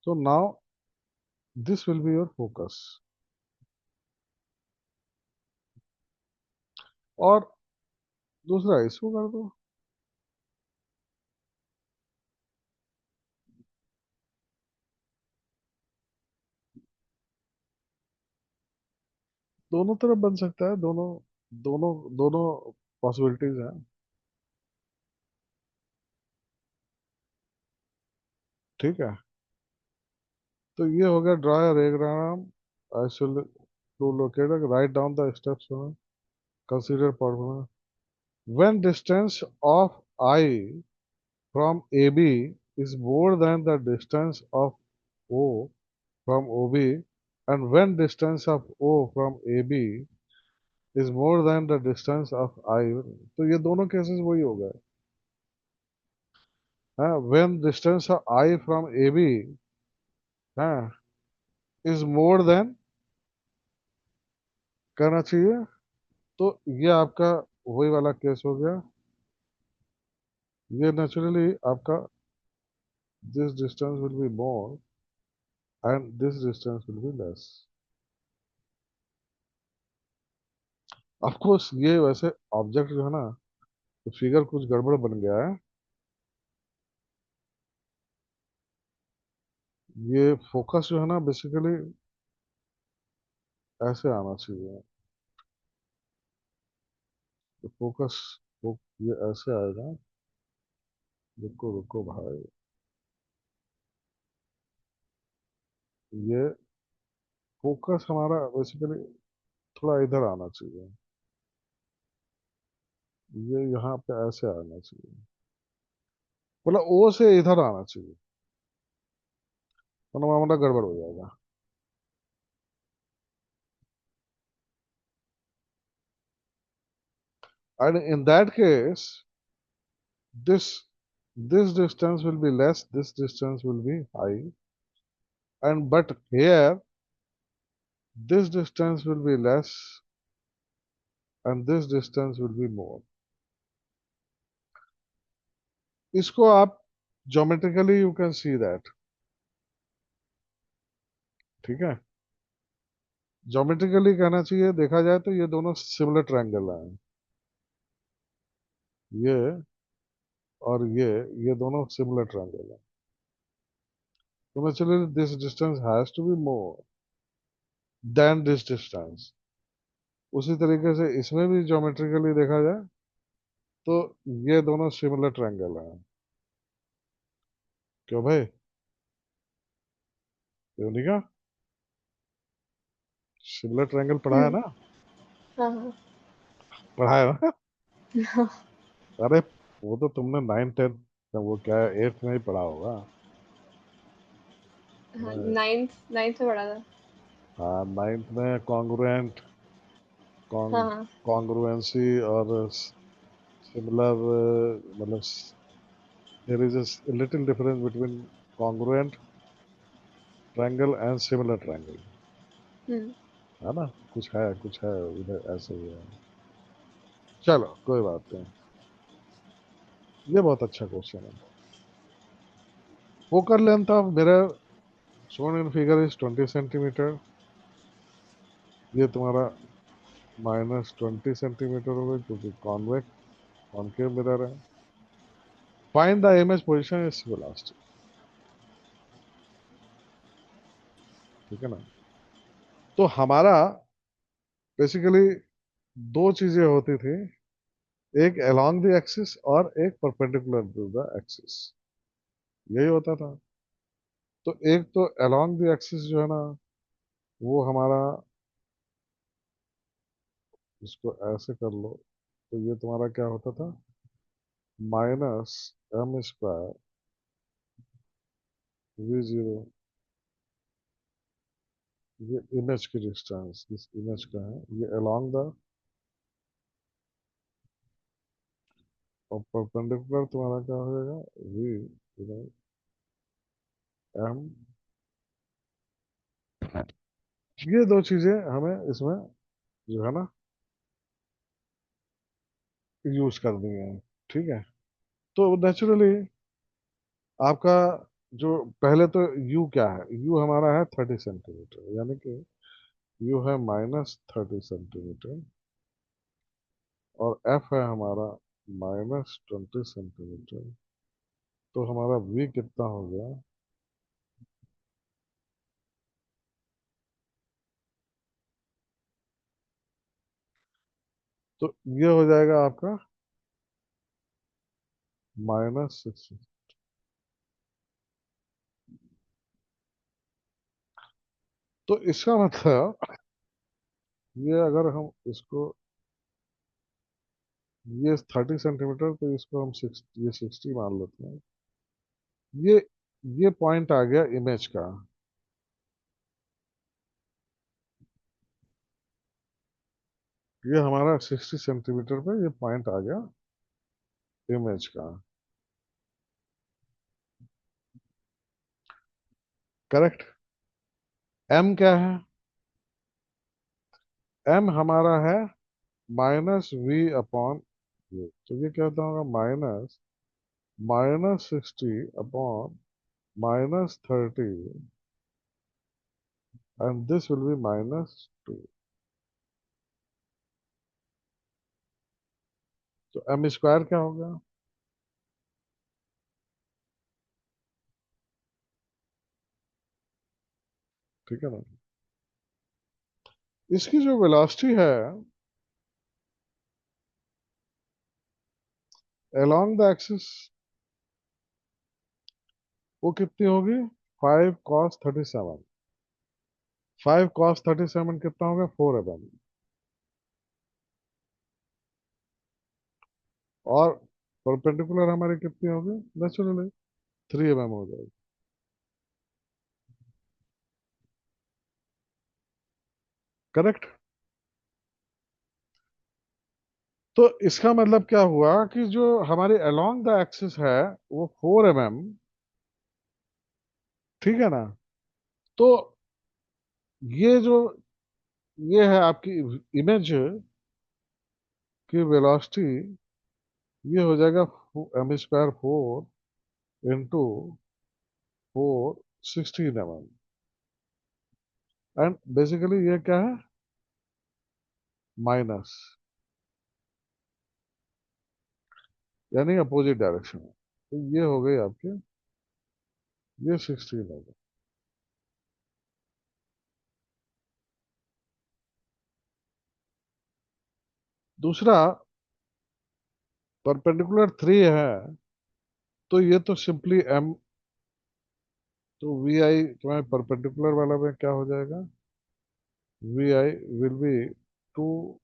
तो now this will be your focus. और दूसरा इसको कर दो। दोनों तरफ बन सकता है, दोनों दोनों दोनों पॉसिबिलिटीज हैं। ठीक है। तो ये हो गया, draw diagram, isolate to locate, write down the steps, consider formula. When distance of I from AB is more than the distance of O from OB, and when distance of O from AB is more than the distance of I, तो ये दोनों cases वही हो गए। हाँ, when distance of I from AB, हाँ, is more than करना चाहिए। तो ये आपका वही वाला केस हो गया। ये नेचुरली आपका this distance will be more and this distance will be less। Of course ये वैसे ऑब्जेक्ट जो है ना, तो फिगर कुछ गड़बड़ बन गया है। ये फोकस जो है ना, बेसिकली ऐसे आना चाहिए। तो फोकस, ये ऐसे आएगा। रुको रुको भाई, ये फोकस हमारा बेसिकली थोड़ा इधर आना चाहिए। ये यहाँ पे ऐसे आना चाहिए, मतलब ओ से इधर आना चाहिए, वरना मामला गड़बड़ हो जाएगा। And in that case, this this distance will be less, this distance will be high, and but here this distance will be less and this distance will be more। इसको आप geometrically you can see that. ठीक है। Geometrically कहना चाहिए, देखा जाए तो ये दोनों सिमिलर ट्रायंगल हैं। ये और ये दोनों सिमिलर ट्रायंगल हैं। तो naturally this distance has to be more than this distance. उसी तरीके से इसमें भी ज्योमेट्रिकली देखा जाए तो ये दोनों सिमिलर ट्रायंगल हैं। क्यों भाई, योनिका, सिमिलर ट्रायंगल पढ़ा है हम्म। ना? हाँ हाँ। पढ़ा है ना? अरे वो तो तुमने 9th 10th, वो क्या है, 8th में ही पढ़ा होगा। हाँ, मैं- नाइन्थ नाइन्थ में पढ़ा था। हाँ, 9th में कॉन्ग्रुएंट, हाँ हाँ। कॉन्ग्रुएंसी और सिमिलर, मतलब there is a little difference between congruent triangle and similar triangle, hmm. है ना? कुछ है उधर, ऐसे ही है। चलो कोई बात नहीं, ये बहुत अच्छा क्वेश्चन है। Focal length of mirror shown in figure is 20 centimetre. ये तुम्हारा -20 सेंटीमीटर होगा क्योंकि कॉन्वेक्स कॉनकेव मिरर है। Find the image position is velocity. ठीक है ना? तो हमारा बेसिकली दो चीजें होती थी, एक अलोंग द एक्सिस और एक परपेंडिकुलर टू द एक्सिस, यही होता था। तो एक तो अलोंग द एक्सिस जो है ना, वो हमारा, इसको ऐसे कर लो, तो ये तुम्हारा क्या होता था, -m² v0। ये इमेज की डिस्टेंस इस इमेज का है, ये अलोंग द, और परपेंडिकुलर तुम्हारा क्या हो जाएगा, v m। ये दो चीजें हमें इसमें जो है ना यूज करनी है। ठीक है? तो नेचुरली आपका जो पहले तो u क्या है, u हमारा है 30 सेंटीमीटर, यानी कि u है -30 सेंटीमीटर, और f है हमारा -20 सेंटीमीटर। तो हमारा v कितना हो गया, तो ये हो जाएगा आपका -60। तो इसका मतलब, ये अगर हम इसको, ये 30 सेंटीमीटर, तो इसको हम 60 मान लेते हैं। ये ये पॉइंट आ गया इमेज का। ये हमारा 60 सेंटीमीटर पे ये पॉइंट आ गया इमेज का। करेक्ट। एम क्या है, एम हमारा है -v/, ये तो ये क्या होता होगा, -60/-30, एंड दिस विल बी -2। तो एम स्क्वायर क्या हो गया, ठीक है ना? इसकी जो वेलोसिटी है अलोंग द एक्सिस, वो कितनी होगी, 5 cos 37। 5 cos 37 कितना होगा, 4 mm। और परपेंडिकुलर हमारी कितनी होगी, नेचुरली 3 mm हो जाएगी। करेक्ट। तो इसका मतलब क्या हुआ कि जो हमारी अलोंग द एक्सिस है वो 4 mm, ठीक है ना? तो ये जो, ये है आपकी इमेज की वेलोसिटी, ये हो जाएगा m²4 × 4 16 mm। एंड बेसिकली ये क्या है, माइनस, यानी अपोजिट डायरेक्शन में। तो ये हो गई आपकी, ये 16 हो गया। दूसरा, परपेंडिकुलर 3 है, तो ये तो सिंपली एम, तो वी आई तुम्हारे परपेंडिकुलर वाला में क्या हो जाएगा, v i will be two,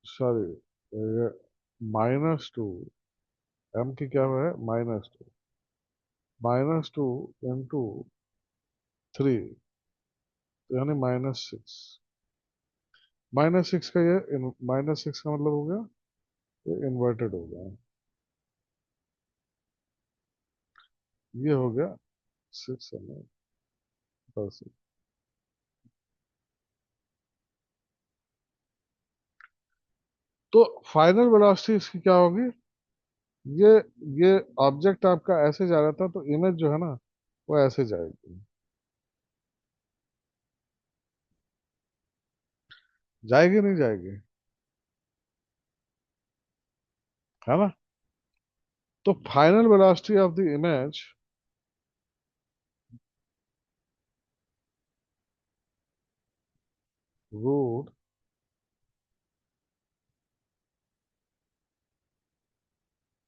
sorry, -2, m की क्या है, -2 इंटू 3, यानी -6। -6 का ये, -6 का मतलब हो गया, ये इन्वर्टेड हो गया, ये हो गया 600%। तो फाइनल वेलोसिटी इसकी क्या होगी, ये ये ऑब्जेक्ट आपका ऐसे जा रहा था, तो इमेज जो है ना वो ऐसे जाएगी, जाएगी नहीं जाएगी, है ना। तो final velocity of the image root,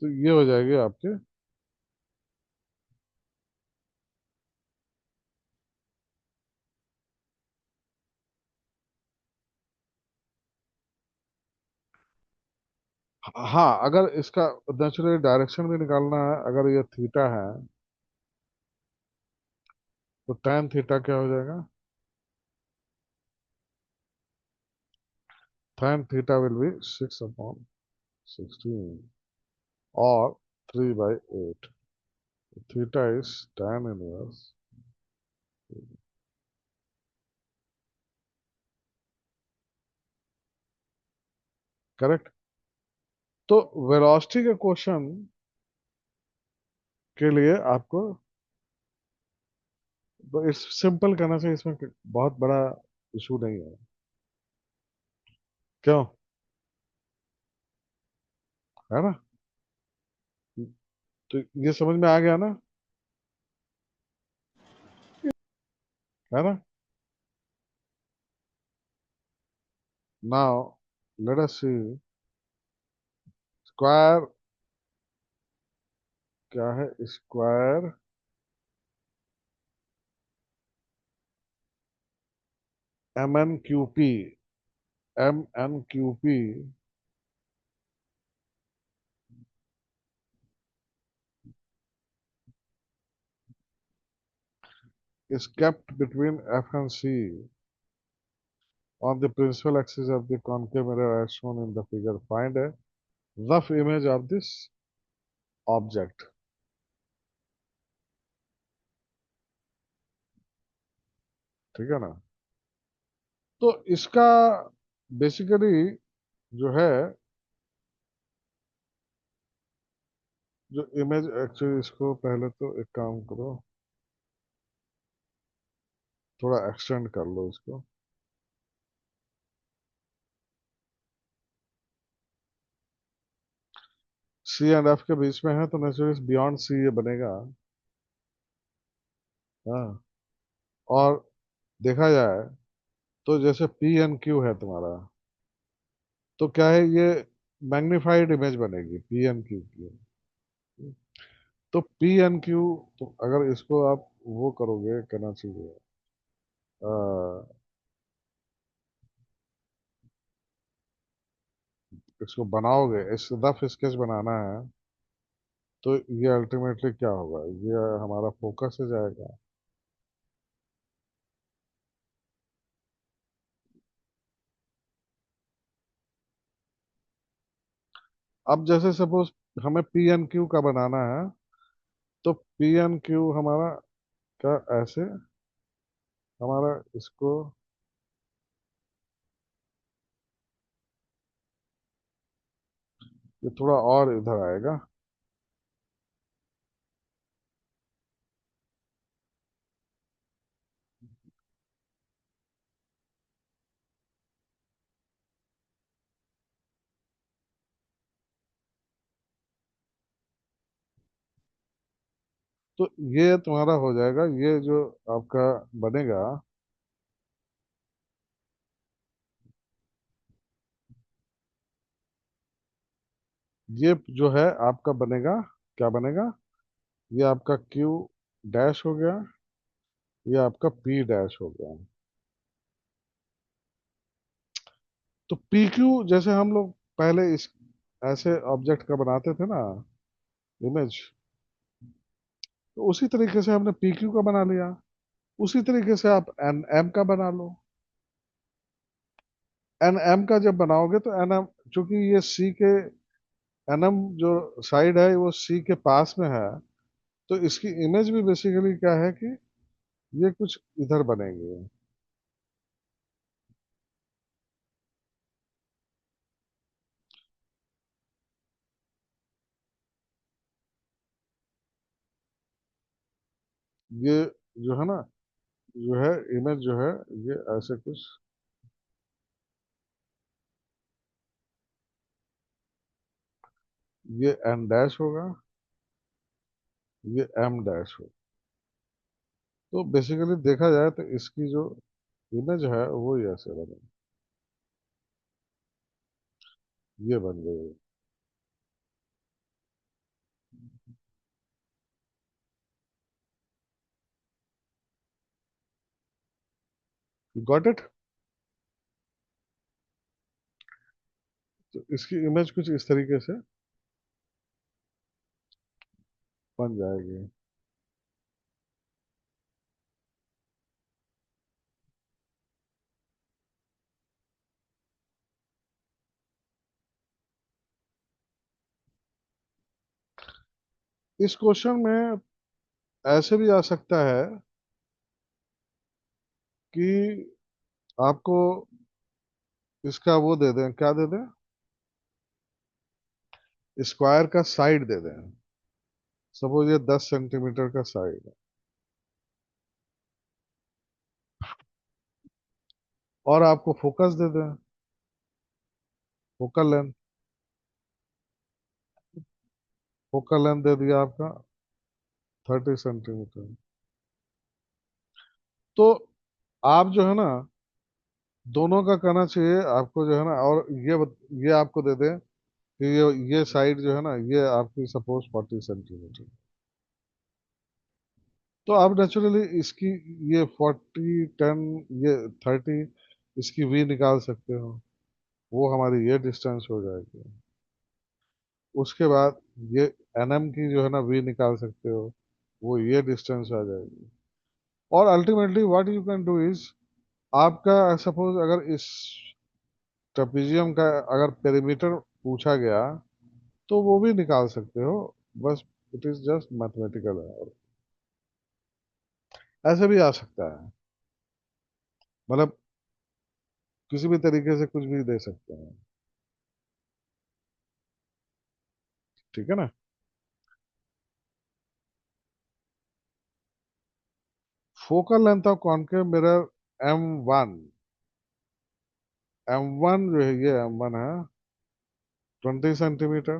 तो ये हो जाएगी आपके, हाँ अगर इसका नेचुरली डायरेक्शन भी निकालना है, अगर ये थीटा है तो tan थीटा क्या हो जाएगा, tan थीटा विल बी 6/16 और 3/8, theta is tan inverse, correct. तो वेलोसिटी के क्वेश्चन के लिए आपको, तो इस सिंपल करना चाहिए, इसमें बहुत बड़ा इशू नहीं है, क्यों, है ना। तो ये समझ में आ गया ना, है ना। नाउ लेट अस सी स्क्वायर, क्या है square MNQP, MNQP is kept between F and C on the principal axis of the concave mirror as shown in the figure. Find a rough image of this object. ठीक है ना। तो इसका basically जो है, जो इमेज एक्चुअली, इसको पहले तो एक काम करो, थोड़ा एक्सटेंड कर लो इसको, सी एंड एफ के बीच में है तो नेचुरली बियॉन्ड सी ये बनेगा, हाँ। और देखा जाए तो जैसे पी एन क्यू है तुम्हारा, तो क्या है ये मैग्नीफाइड इमेज बनेगी पी एन क्यू की। तो पी एन क्यू, तो अगर इसको आप वो करोगे, कहना चाहिए इसको बनाओगे, इस रफ स्केच बनाना है, तो ये अल्टीमेटली क्या होगा, ये हमारा फोकस से जाएगा। अब जैसे सपोज हमें पी एन क्यू का बनाना है, तो पी एन क्यू हमारा क्या, ऐसे हमारा इसको, ये थोड़ा और इधर आएगा, तो ये तुम्हारा हो जाएगा, ये जो आपका बनेगा, ये जो है आपका बनेगा, क्या बनेगा, ये आपका क्यू डैश हो गया, ये आपका पी डैश हो गया। तो पी क्यू जैसे हम लोग पहले इस ऐसे ऑब्जेक्ट का बनाते थे ना इमेज, तो उसी तरीके से हमने पी क्यू का बना लिया। उसी तरीके से आप एन एम का बना लो। एन एम का जब बनाओगे तो एन एम, चूंकि ये सी के एन एम जो साइड है वो सी के पास में है, तो इसकी इमेज भी बेसिकली क्या है कि ये कुछ इधर बनेंगे। ये जो है ना, जो है इमेज जो है, ये ऐसे कुछ, ये एन डैश होगा, ये एम डैश होगा। तो बेसिकली देखा जाए तो इसकी जो इमेज है वो ही ऐसे बने, ये बन गई। Got it. तो इसकी इमेज कुछ इस तरीके से बन जाएगी। इस क्वेश्चन में ऐसे भी आ सकता है कि आपको इसका वो दे दें, क्या दे दें, स्क्वायर का साइड दे दें। सपोज ये 10 सेंटीमीटर का साइड है, और आपको फोकस दे दें, फोकल लेंथ, फोकल लेंथ दे दिया आपका 30 सेंटीमीटर। तो आप जो है ना, दोनों का करना चाहिए आपको जो है ना, और ये आपको दे दें कि ये साइड जो है ना, ये आपकी सपोज 40 सेंटीमीटर। तो आप नेचुरली इसकी ये 40 10, ये 30, इसकी वी निकाल सकते हो, वो हमारी ये डिस्टेंस हो जाएगी। उसके बाद ये एनएम की जो है ना वी निकाल सकते हो, वो ये डिस्टेंस आ जाएगी। और ultimately what you can do is, आपका सपोज अगर इस ट्रेपेजियम का अगर पेरीमीटर पूछा गया तो वो भी निकाल सकते हो। बस इट इज जस्ट मैथमेटिकल है, और ऐसे भी आ सकता है, मतलब किसी भी तरीके से कुछ भी दे सकते हैं। ठीक है ना। Focal length of concave mirror M1, M1 जो है, ये M1 है 20 centimetre,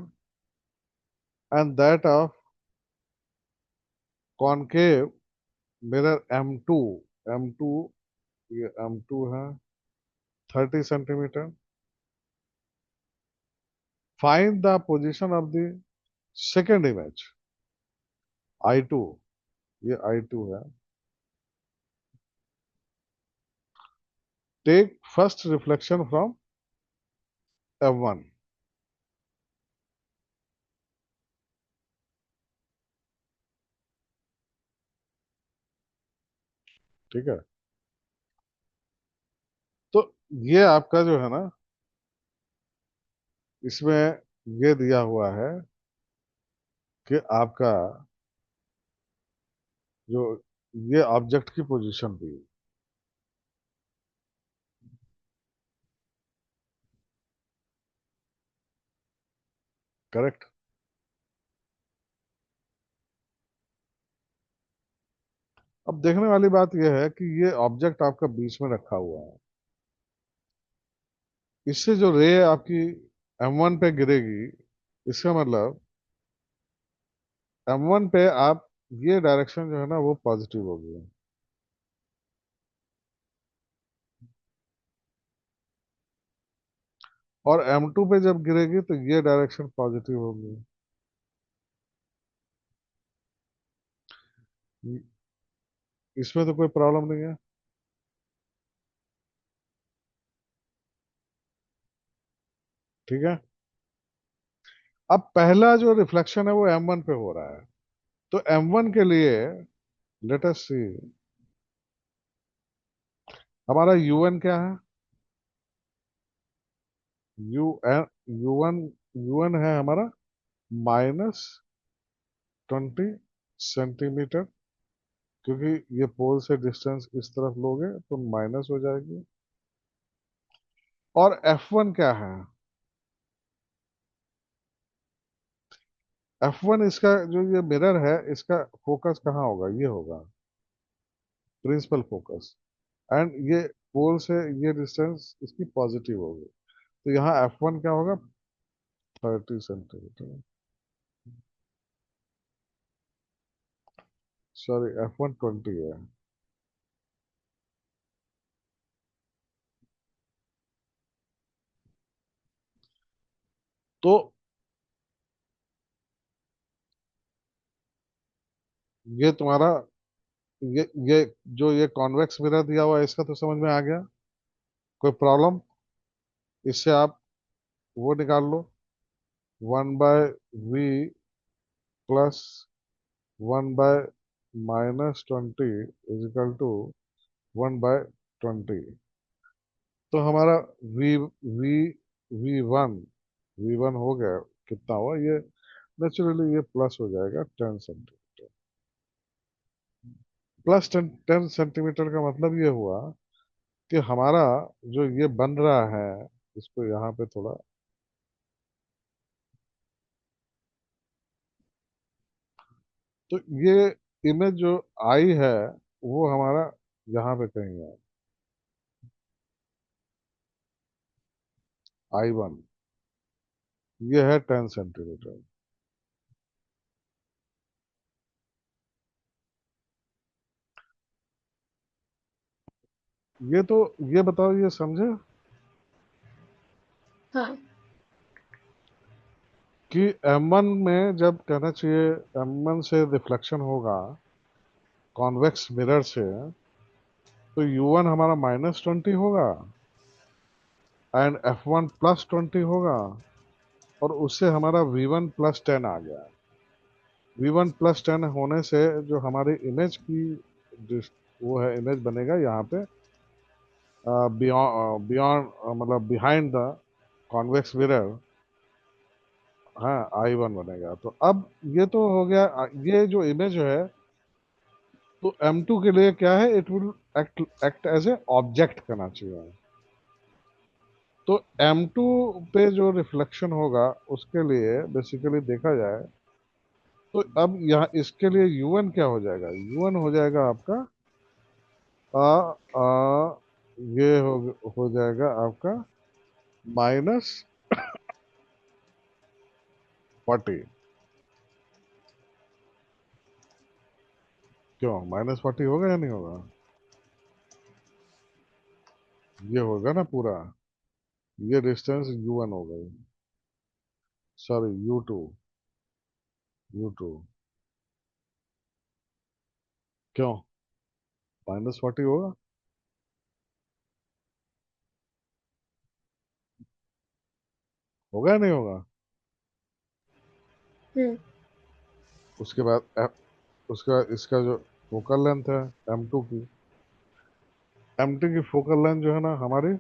and that of concave mirror M2, M2, ये M2 है 30 centimetre. Find the position of the second image I2, ये I2 है। Take first reflection from F1। ठीक है। तो ये आपका जो है ना, इसमें ये दिया हुआ है कि आपका जो ये ऑब्जेक्ट की पोजीशन दी, करेक्ट। अब देखने वाली बात यह है कि ये ऑब्जेक्ट आपका बीच में रखा हुआ है, इससे जो रे आपकी M1 पे गिरेगी, इसका मतलब M1 पे आप, ये डायरेक्शन जो है ना वो पॉजिटिव होगी। और M2 पे जब गिरेगी तो ये डायरेक्शन पॉजिटिव होगी। इसमें तो कोई प्रॉब्लम नहीं है। ठीक है। अब पहला जो रिफ्लेक्शन है वो M1 पे हो रहा है, तो M1 के लिए लेट अस सी, हमारा UN क्या है? UN है हमारा -20 सेंटीमीटर, क्योंकि ये पोल से डिस्टेंस इस तरफ लोगे तो माइनस हो जाएगी। और F1 क्या है? F1 इसका जो ये मिरर है, इसका फोकस कहाँ होगा? ये होगा प्रिंसिपल फोकस। एंड ये पोल से ये डिस्टेंस इसकी पॉजिटिव होगी, तो यहाँ F1 क्या होगा? 30 सेंटीमीटर। सॉरी, F1 20 है। तो ये तुम्हारा, ये जो ये कॉन्वेक्स मिरर दिया हुआ है, इसका तो समझ में आ गया। कोई प्रॉब्लम? इससे आप वो निकाल लो, 1/v प्लस 1/-20 इजिकल टू 1/20। तो हमारा वी वी वी वन हो गया। कितना हुआ ये? नेचुरली ये प्लस हो जाएगा 10 सेंटीमीटर। प्लस 10 सेंटीमीटर का मतलब ये हुआ कि हमारा जो ये बन रहा है, इसको यहाँ पे थोड़ा, तो ये इमेज जो आई है वो हमारा यहाँ पे कहीं है, I1। ये है 10 सेंटीमीटर। ये तो, ये बताओ, ये समझे हाँ। कि M1 में जब कहना चाहिए M1 से रिफ्लेक्शन होगा कॉन्वेक्स मिरर से, तो U1 हमारा -20 होगा एंड F1 +20 होगा, और उससे हमारा V1 +10 आ गया। V1 +10 होने से जो हमारी इमेज की वो है, इमेज बनेगा यहाँ पे बियॉन्ड बियॉन्ड मतलब बिहाइंड द कॉन्वेक्स मिरर। हाँ, I1 बनेगा। तो अब ये तो हो गया, ये जो इमेज है, तो M2 के लिए क्या है? It will act act as a object करना चाहिए। तो M2 पे जो रिफ्लेक्शन होगा उसके लिए बेसिकली देखा जाए, तो अब यहाँ इसके लिए UN क्या हो जाएगा? UN हो जाएगा आपका आ, आ, ये हो जाएगा आपका -40। क्यों -40 होगा या नहीं होगा? ये होगा ना पूरा, ये डिस्टेंस UN हो गई। Sorry, U2। क्यों -40 होगा? होगा या नहीं होगा? हम्म। उसके बाद उसके बाद इसका जो फोकल लेंथ है M2 की, M2 की फोकल लेंथ जो है ना हमारी,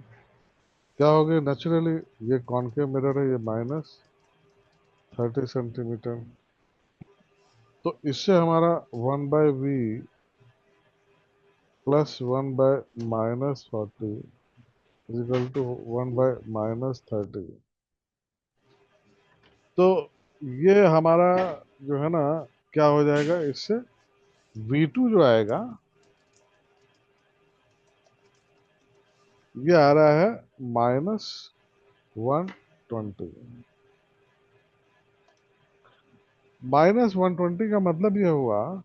क्या होगी नेचुरली? ये कॉनकेव मिरर है, ये -30 सेंटीमीटर। तो इससे हमारा 1/v प्लस 1/-40 इजिकल टू 1/-30। तो ये हमारा जो है ना, क्या हो जाएगा इससे? V2 जो आएगा, ये आ रहा है -120। -120 का मतलब ये हुआ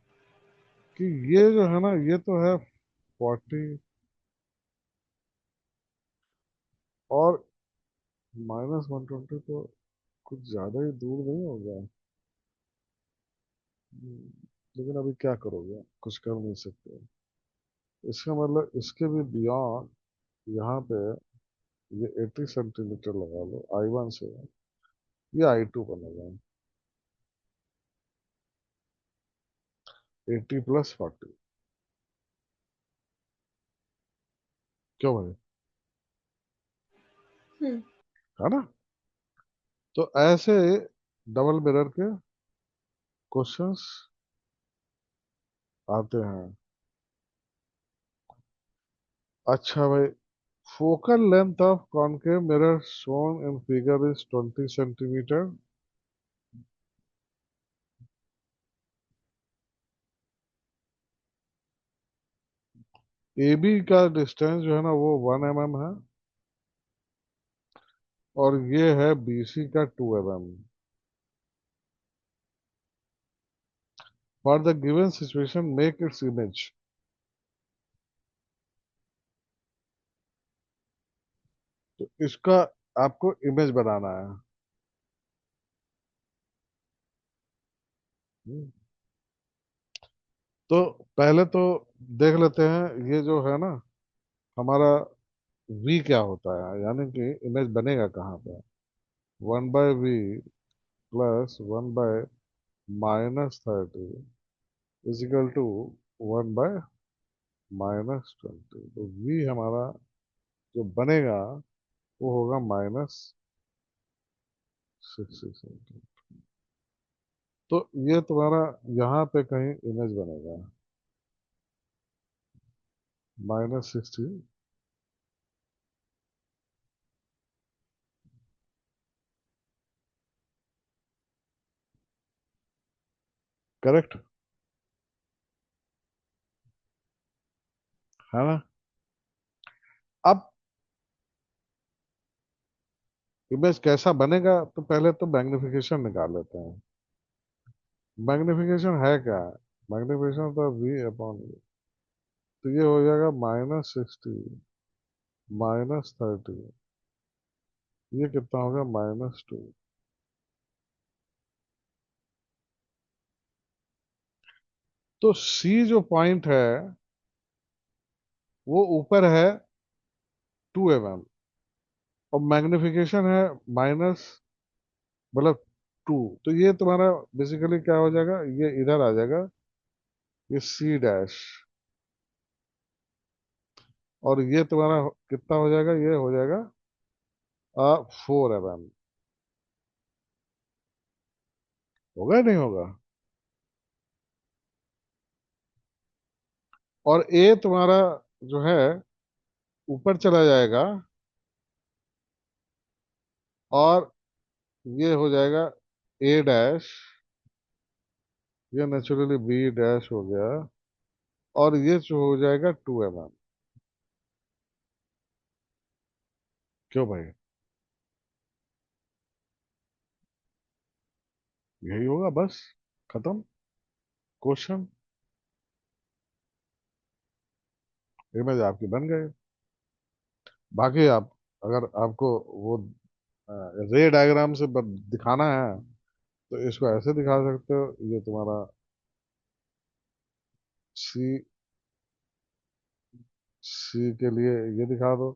कि ये जो है ना, ये तो है 40, और -120 तो कुछ ज्यादा ही दूर नहीं होगा। लेकिन अभी क्या करोगे, कुछ कर नहीं सकते। इसका मतलब इसके भी बियॉन्ड यहाँ पे ये 80 सेंटीमीटर लगा लो I1 से, ये I2 बनेगा। 80 + 40, क्यों भाई, हम्म है ना। तो ऐसे डबल मिरर के क्वेश्चंस आते हैं। अच्छा भाई, focal length of concave mirror shown in figure is 20 centimetre. AB का डिस्टेंस जो है ना वो 1 mm है, और ये है BC का 2 mm। For the given situation make its image. तो इसका आपको इमेज बनाना है। हम्म, तो पहले तो देख लेते हैं ये जो है ना हमारा V क्या होता है, यानी कि इमेज बनेगा कहाँ पे। 1/V +1 - 30 is equal to 1/-20। तो V हमारा जो बनेगा वो होगा -60 सेंटीमीटर। तो ये तुम्हारा यहाँ पे कहीं इमेज बनेगा -60। करेक्ट है ना। अब इमेज कैसा बनेगा, तो पहले तो मैग्निफिकेशन निकाल लेते हैं। मैग्निफिकेशन है क्या, मैग्निफिकेशन तो V/V। तो ये हो जाएगा -60 -30, ये कितना होगा -2। तो C जो पॉइंट है वो ऊपर है 2 mm, और मैग्निफिकेशन है माइनस मतलब 2। तो ये तुम्हारा बेसिकली क्या हो जाएगा, ये इधर आ जाएगा, ये C', और ये तुम्हारा कितना हो जाएगा, ये हो जाएगा 4 mm। होगा या नहीं होगा। और A तुम्हारा जो है ऊपर चला जाएगा, और ये हो जाएगा A', ये नेचुरली B' हो गया, और ये जो हो जाएगा 2 mm। क्यों भाई, यही होगा बस, खत्म क्वेश्चन। इमेज आपकी बन गए। बाकी आप, अगर आपको वो रे डायग्राम से दिखाना है तो इसको ऐसे दिखा सकते हो, ये तुम्हारा सी सी के लिए ये दिखा दो,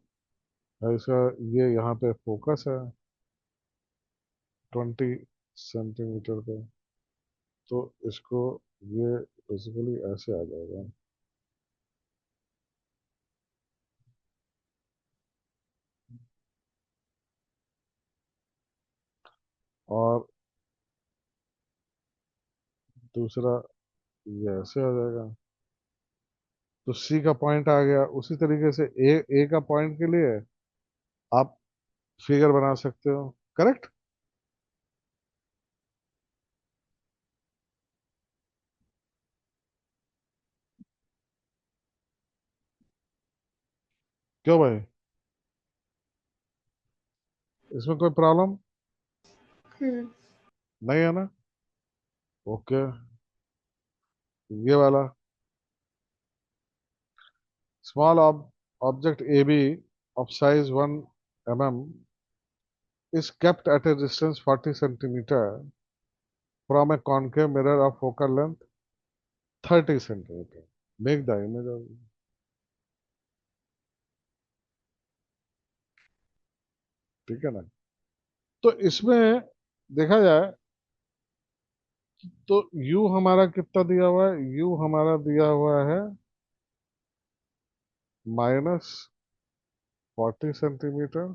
और इसका ये यहाँ पे फोकस है 20 सेंटीमीटर पे। तो इसको ये बेसिकली ऐसे आ जाएगा। और दूसरा ये ऐसे आ जाएगा। तो सी का पॉइंट आ गया, उसी तरीके से ए का पॉइंट के लिए आप फिगर बना सकते हो। करेक्ट। क्यों भाई, इसमें कोई प्रॉब्लम हम्म नहीं है ना। ओके, ये वाला small object AB of size 1 mm is kept at a distance 40 centimeter from a concave mirror of focal length 30 centimeter. Make the image of, ठीक है ना? तो इसमें देखा जाए तो u हमारा कितना दिया हुआ है? u हमारा दिया हुआ है -40 सेंटीमीटर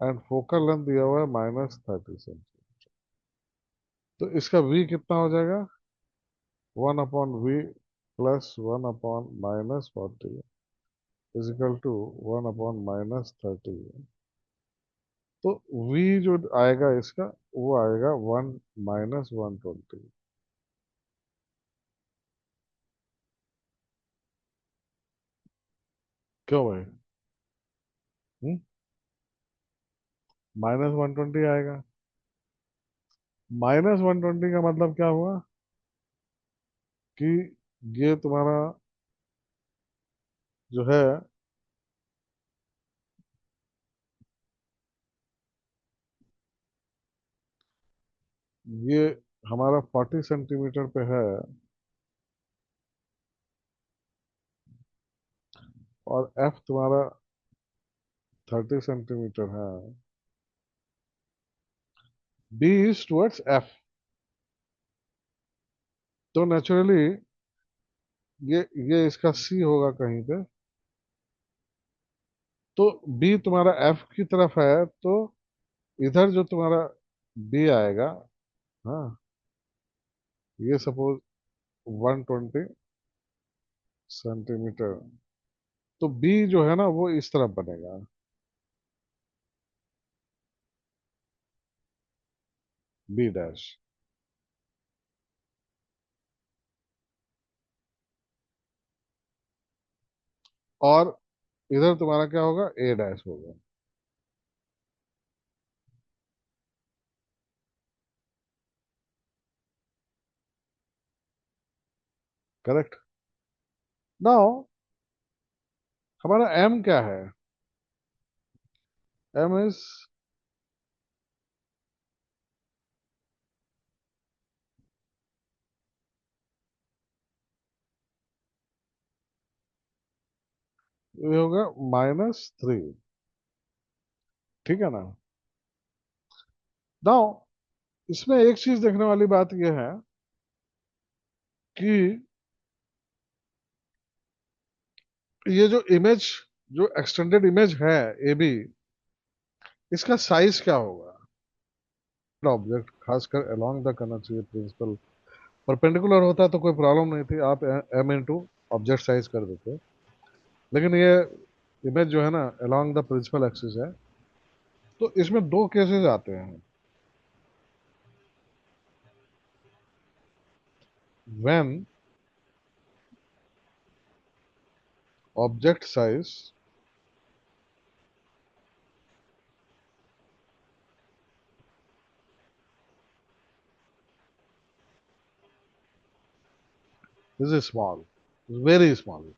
एंड फोकल लेंथ दिया हुआ है -30 सेंटीमीटर। तो इसका v कितना हो जाएगा? 1/v plus 1/-40 is equal to 1/-30। तो v जो आएगा इसका, वो आएगा 1 - 120। क्यों भाई? -120 आएगा। -120 का मतलब क्या हुआ कि ये तुम्हारा जो है, ये हमारा 40 सेंटीमीटर पे है और f तुम्हारा 30 सेंटीमीटर है। b is towards f। तो नेचुरली ये इसका c होगा कहीं पे। तो b तुम्हारा f की तरफ है, तो इधर जो तुम्हारा b आएगा, हाँ, ये सपोज 120 सेंटीमीटर, तो b जो है ना वो इस तरफ बनेगा, b डैश। और इधर तुम्हारा क्या होगा? a डैश होगा। करेक्ट। नाउ हमारा m क्या है? m इज, ये होगा -3। ठीक है ना? नाउ इसमें एक चीज देखने वाली बात यह है कि ये जो इमेज, जो एक्सटेंडेड इमेज है ए बी, इसका साइज क्या होगा? ऑब्जेक्ट खासकर अलोंग द करना चाहिए प्रिंसिपल। परपेंडिकुलर होता तो कोई प्रॉब्लम नहीं थी, आप m इंटू ऑब्जेक्ट साइज कर देते। लेकिन ये इमेज जो है ना अलोंग द प्रिंसिपल एक्सिस है, तो इसमें दो केसेस आते हैं। When object size is small, very small,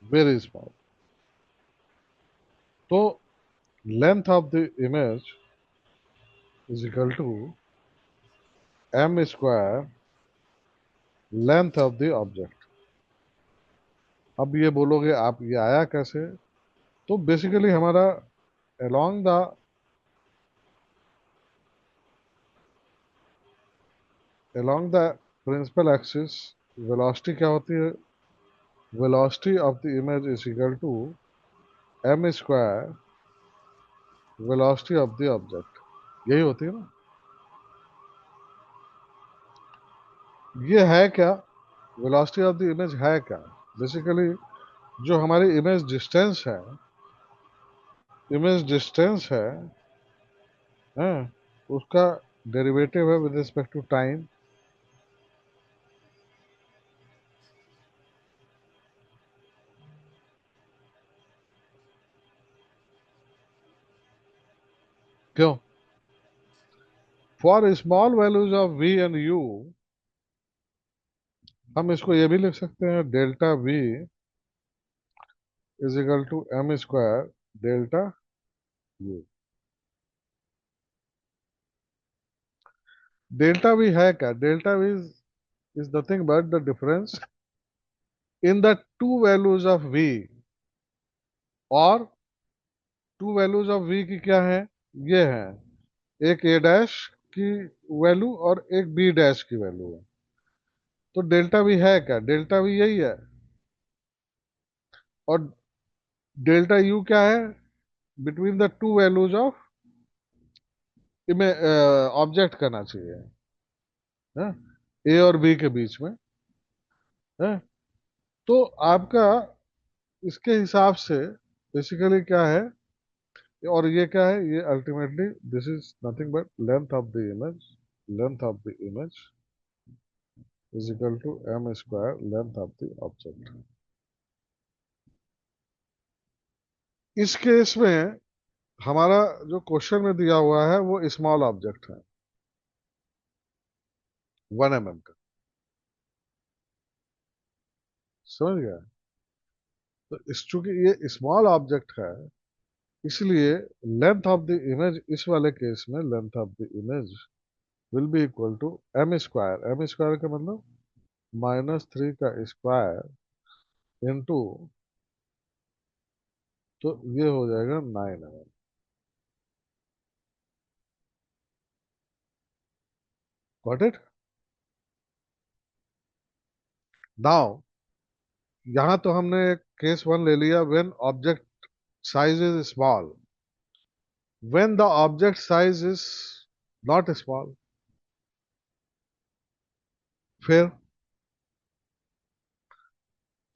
very small, तो length of the image is equal to m square length of the object. अब ये बोलोगे आप ये आया कैसे? तो बेसिकली हमारा along the principal axis velocity क्या होती है? Velocity of the image is equal to m square velocity of the object. यही होती है ना? ये है क्या? वेलोसिटी ऑफ द इमेज है क्या? बेसिकली जो हमारी इमेज डिस्टेंस है, उसका डेरिवेटिव है विद रिस्पेक्ट टू टाइम। क्यों? For small values of v and u, हम इसको ये भी लिख सकते हैं delta v is equal to m square delta u. Delta v है क्या? Delta v is nothing but the difference in the two values of v, और टू वैल्यूज ऑफ वी की क्या है? ये है, एक ए डैश की वैल्यू और एक बी डैश की वैल्यू है। तो डेल्टा वी है क्या? डेल्टा वी यही है। और डेल्टा यू क्या है? Between the two values of object करना चाहिए, है, ए और बी के बीच में, है। तो आपका इसके हिसाब से बेसिकली क्या है, और ये क्या है? ये ultimately this is nothing but length of the image, length of the image is equal to m square length of the object. इस केस में हमारा जो क्वेश्चन में दिया हुआ है वो स्मॉल ऑब्जेक्ट है, 1 mm का। समझ गया? तो इस चूंकि ये स्मॉल ऑब्जेक्ट है, इसलिए लेंथ ऑफ द इमेज इस वाले केस में length of the image will be equal to m square. M square का मतलब -3 का स्क्वायर इंटू, तो ये हो जाएगा 9 mm। Got it? नाउ यहां तो हमने केस वन ले लिया, when object size is small. When the object size is not small, फिर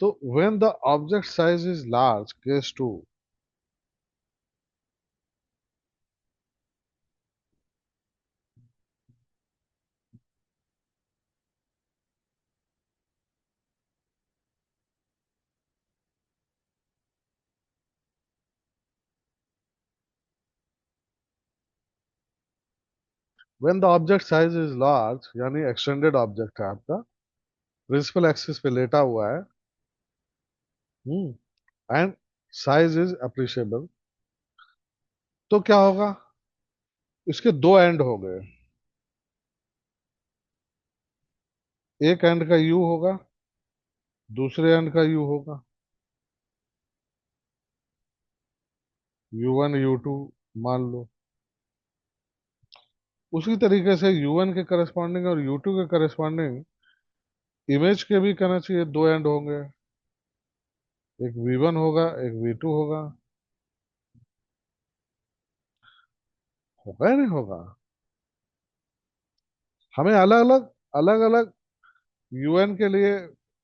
तो when the object size is large, case two. When the object size is large यानी extended object है आपका, प्रिंसिपल एक्सिस पे लेटा हुआ है, एंड साइज इज अप्रिशिएबल, तो क्या होगा? इसके दो एंड हो गए, एक एंड का यू होगा, दूसरे एंड का यू होगा, U1 U2 मान लो। उसी तरीके से U1 के करस्पॉन्डिंग और U2 के करस्पॉन्डिंग इमेज के भी करना चाहिए, दो एंड होंगे, एक V1 होगा एक V2 होगा। होगा या नहीं होगा? हमें अलग अलग UN के लिए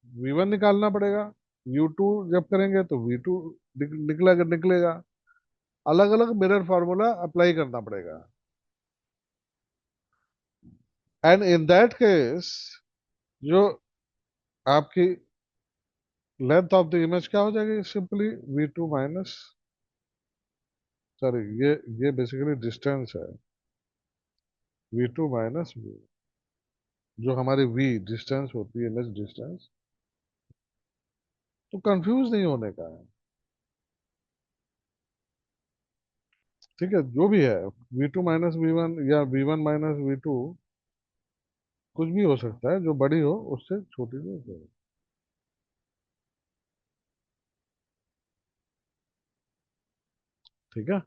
V1 निकालना पड़ेगा, U2 जब करेंगे तो V2 निकलेगा। अलग अलग मिरर फॉर्मूला अप्लाई करना पड़ेगा। एंड इन दैट केस जो आपकी लेंथ ऑफ द इमेज क्या हो जाएगी? सिंपली V2 माइनस, सॉरी, ये बेसिकली डिस्टेंस है, V2 माइनस V, जो हमारी V डिस्टेंस होती है, इमेज डिस्टेंस। तो कंफ्यूज नहीं होने का है, ठीक है? जो भी है, V2 माइनस V1 या V1 माइनस V2, कुछ भी हो सकता है, जो बड़ी हो उससे छोटी भी हो सकती है। ठीक है?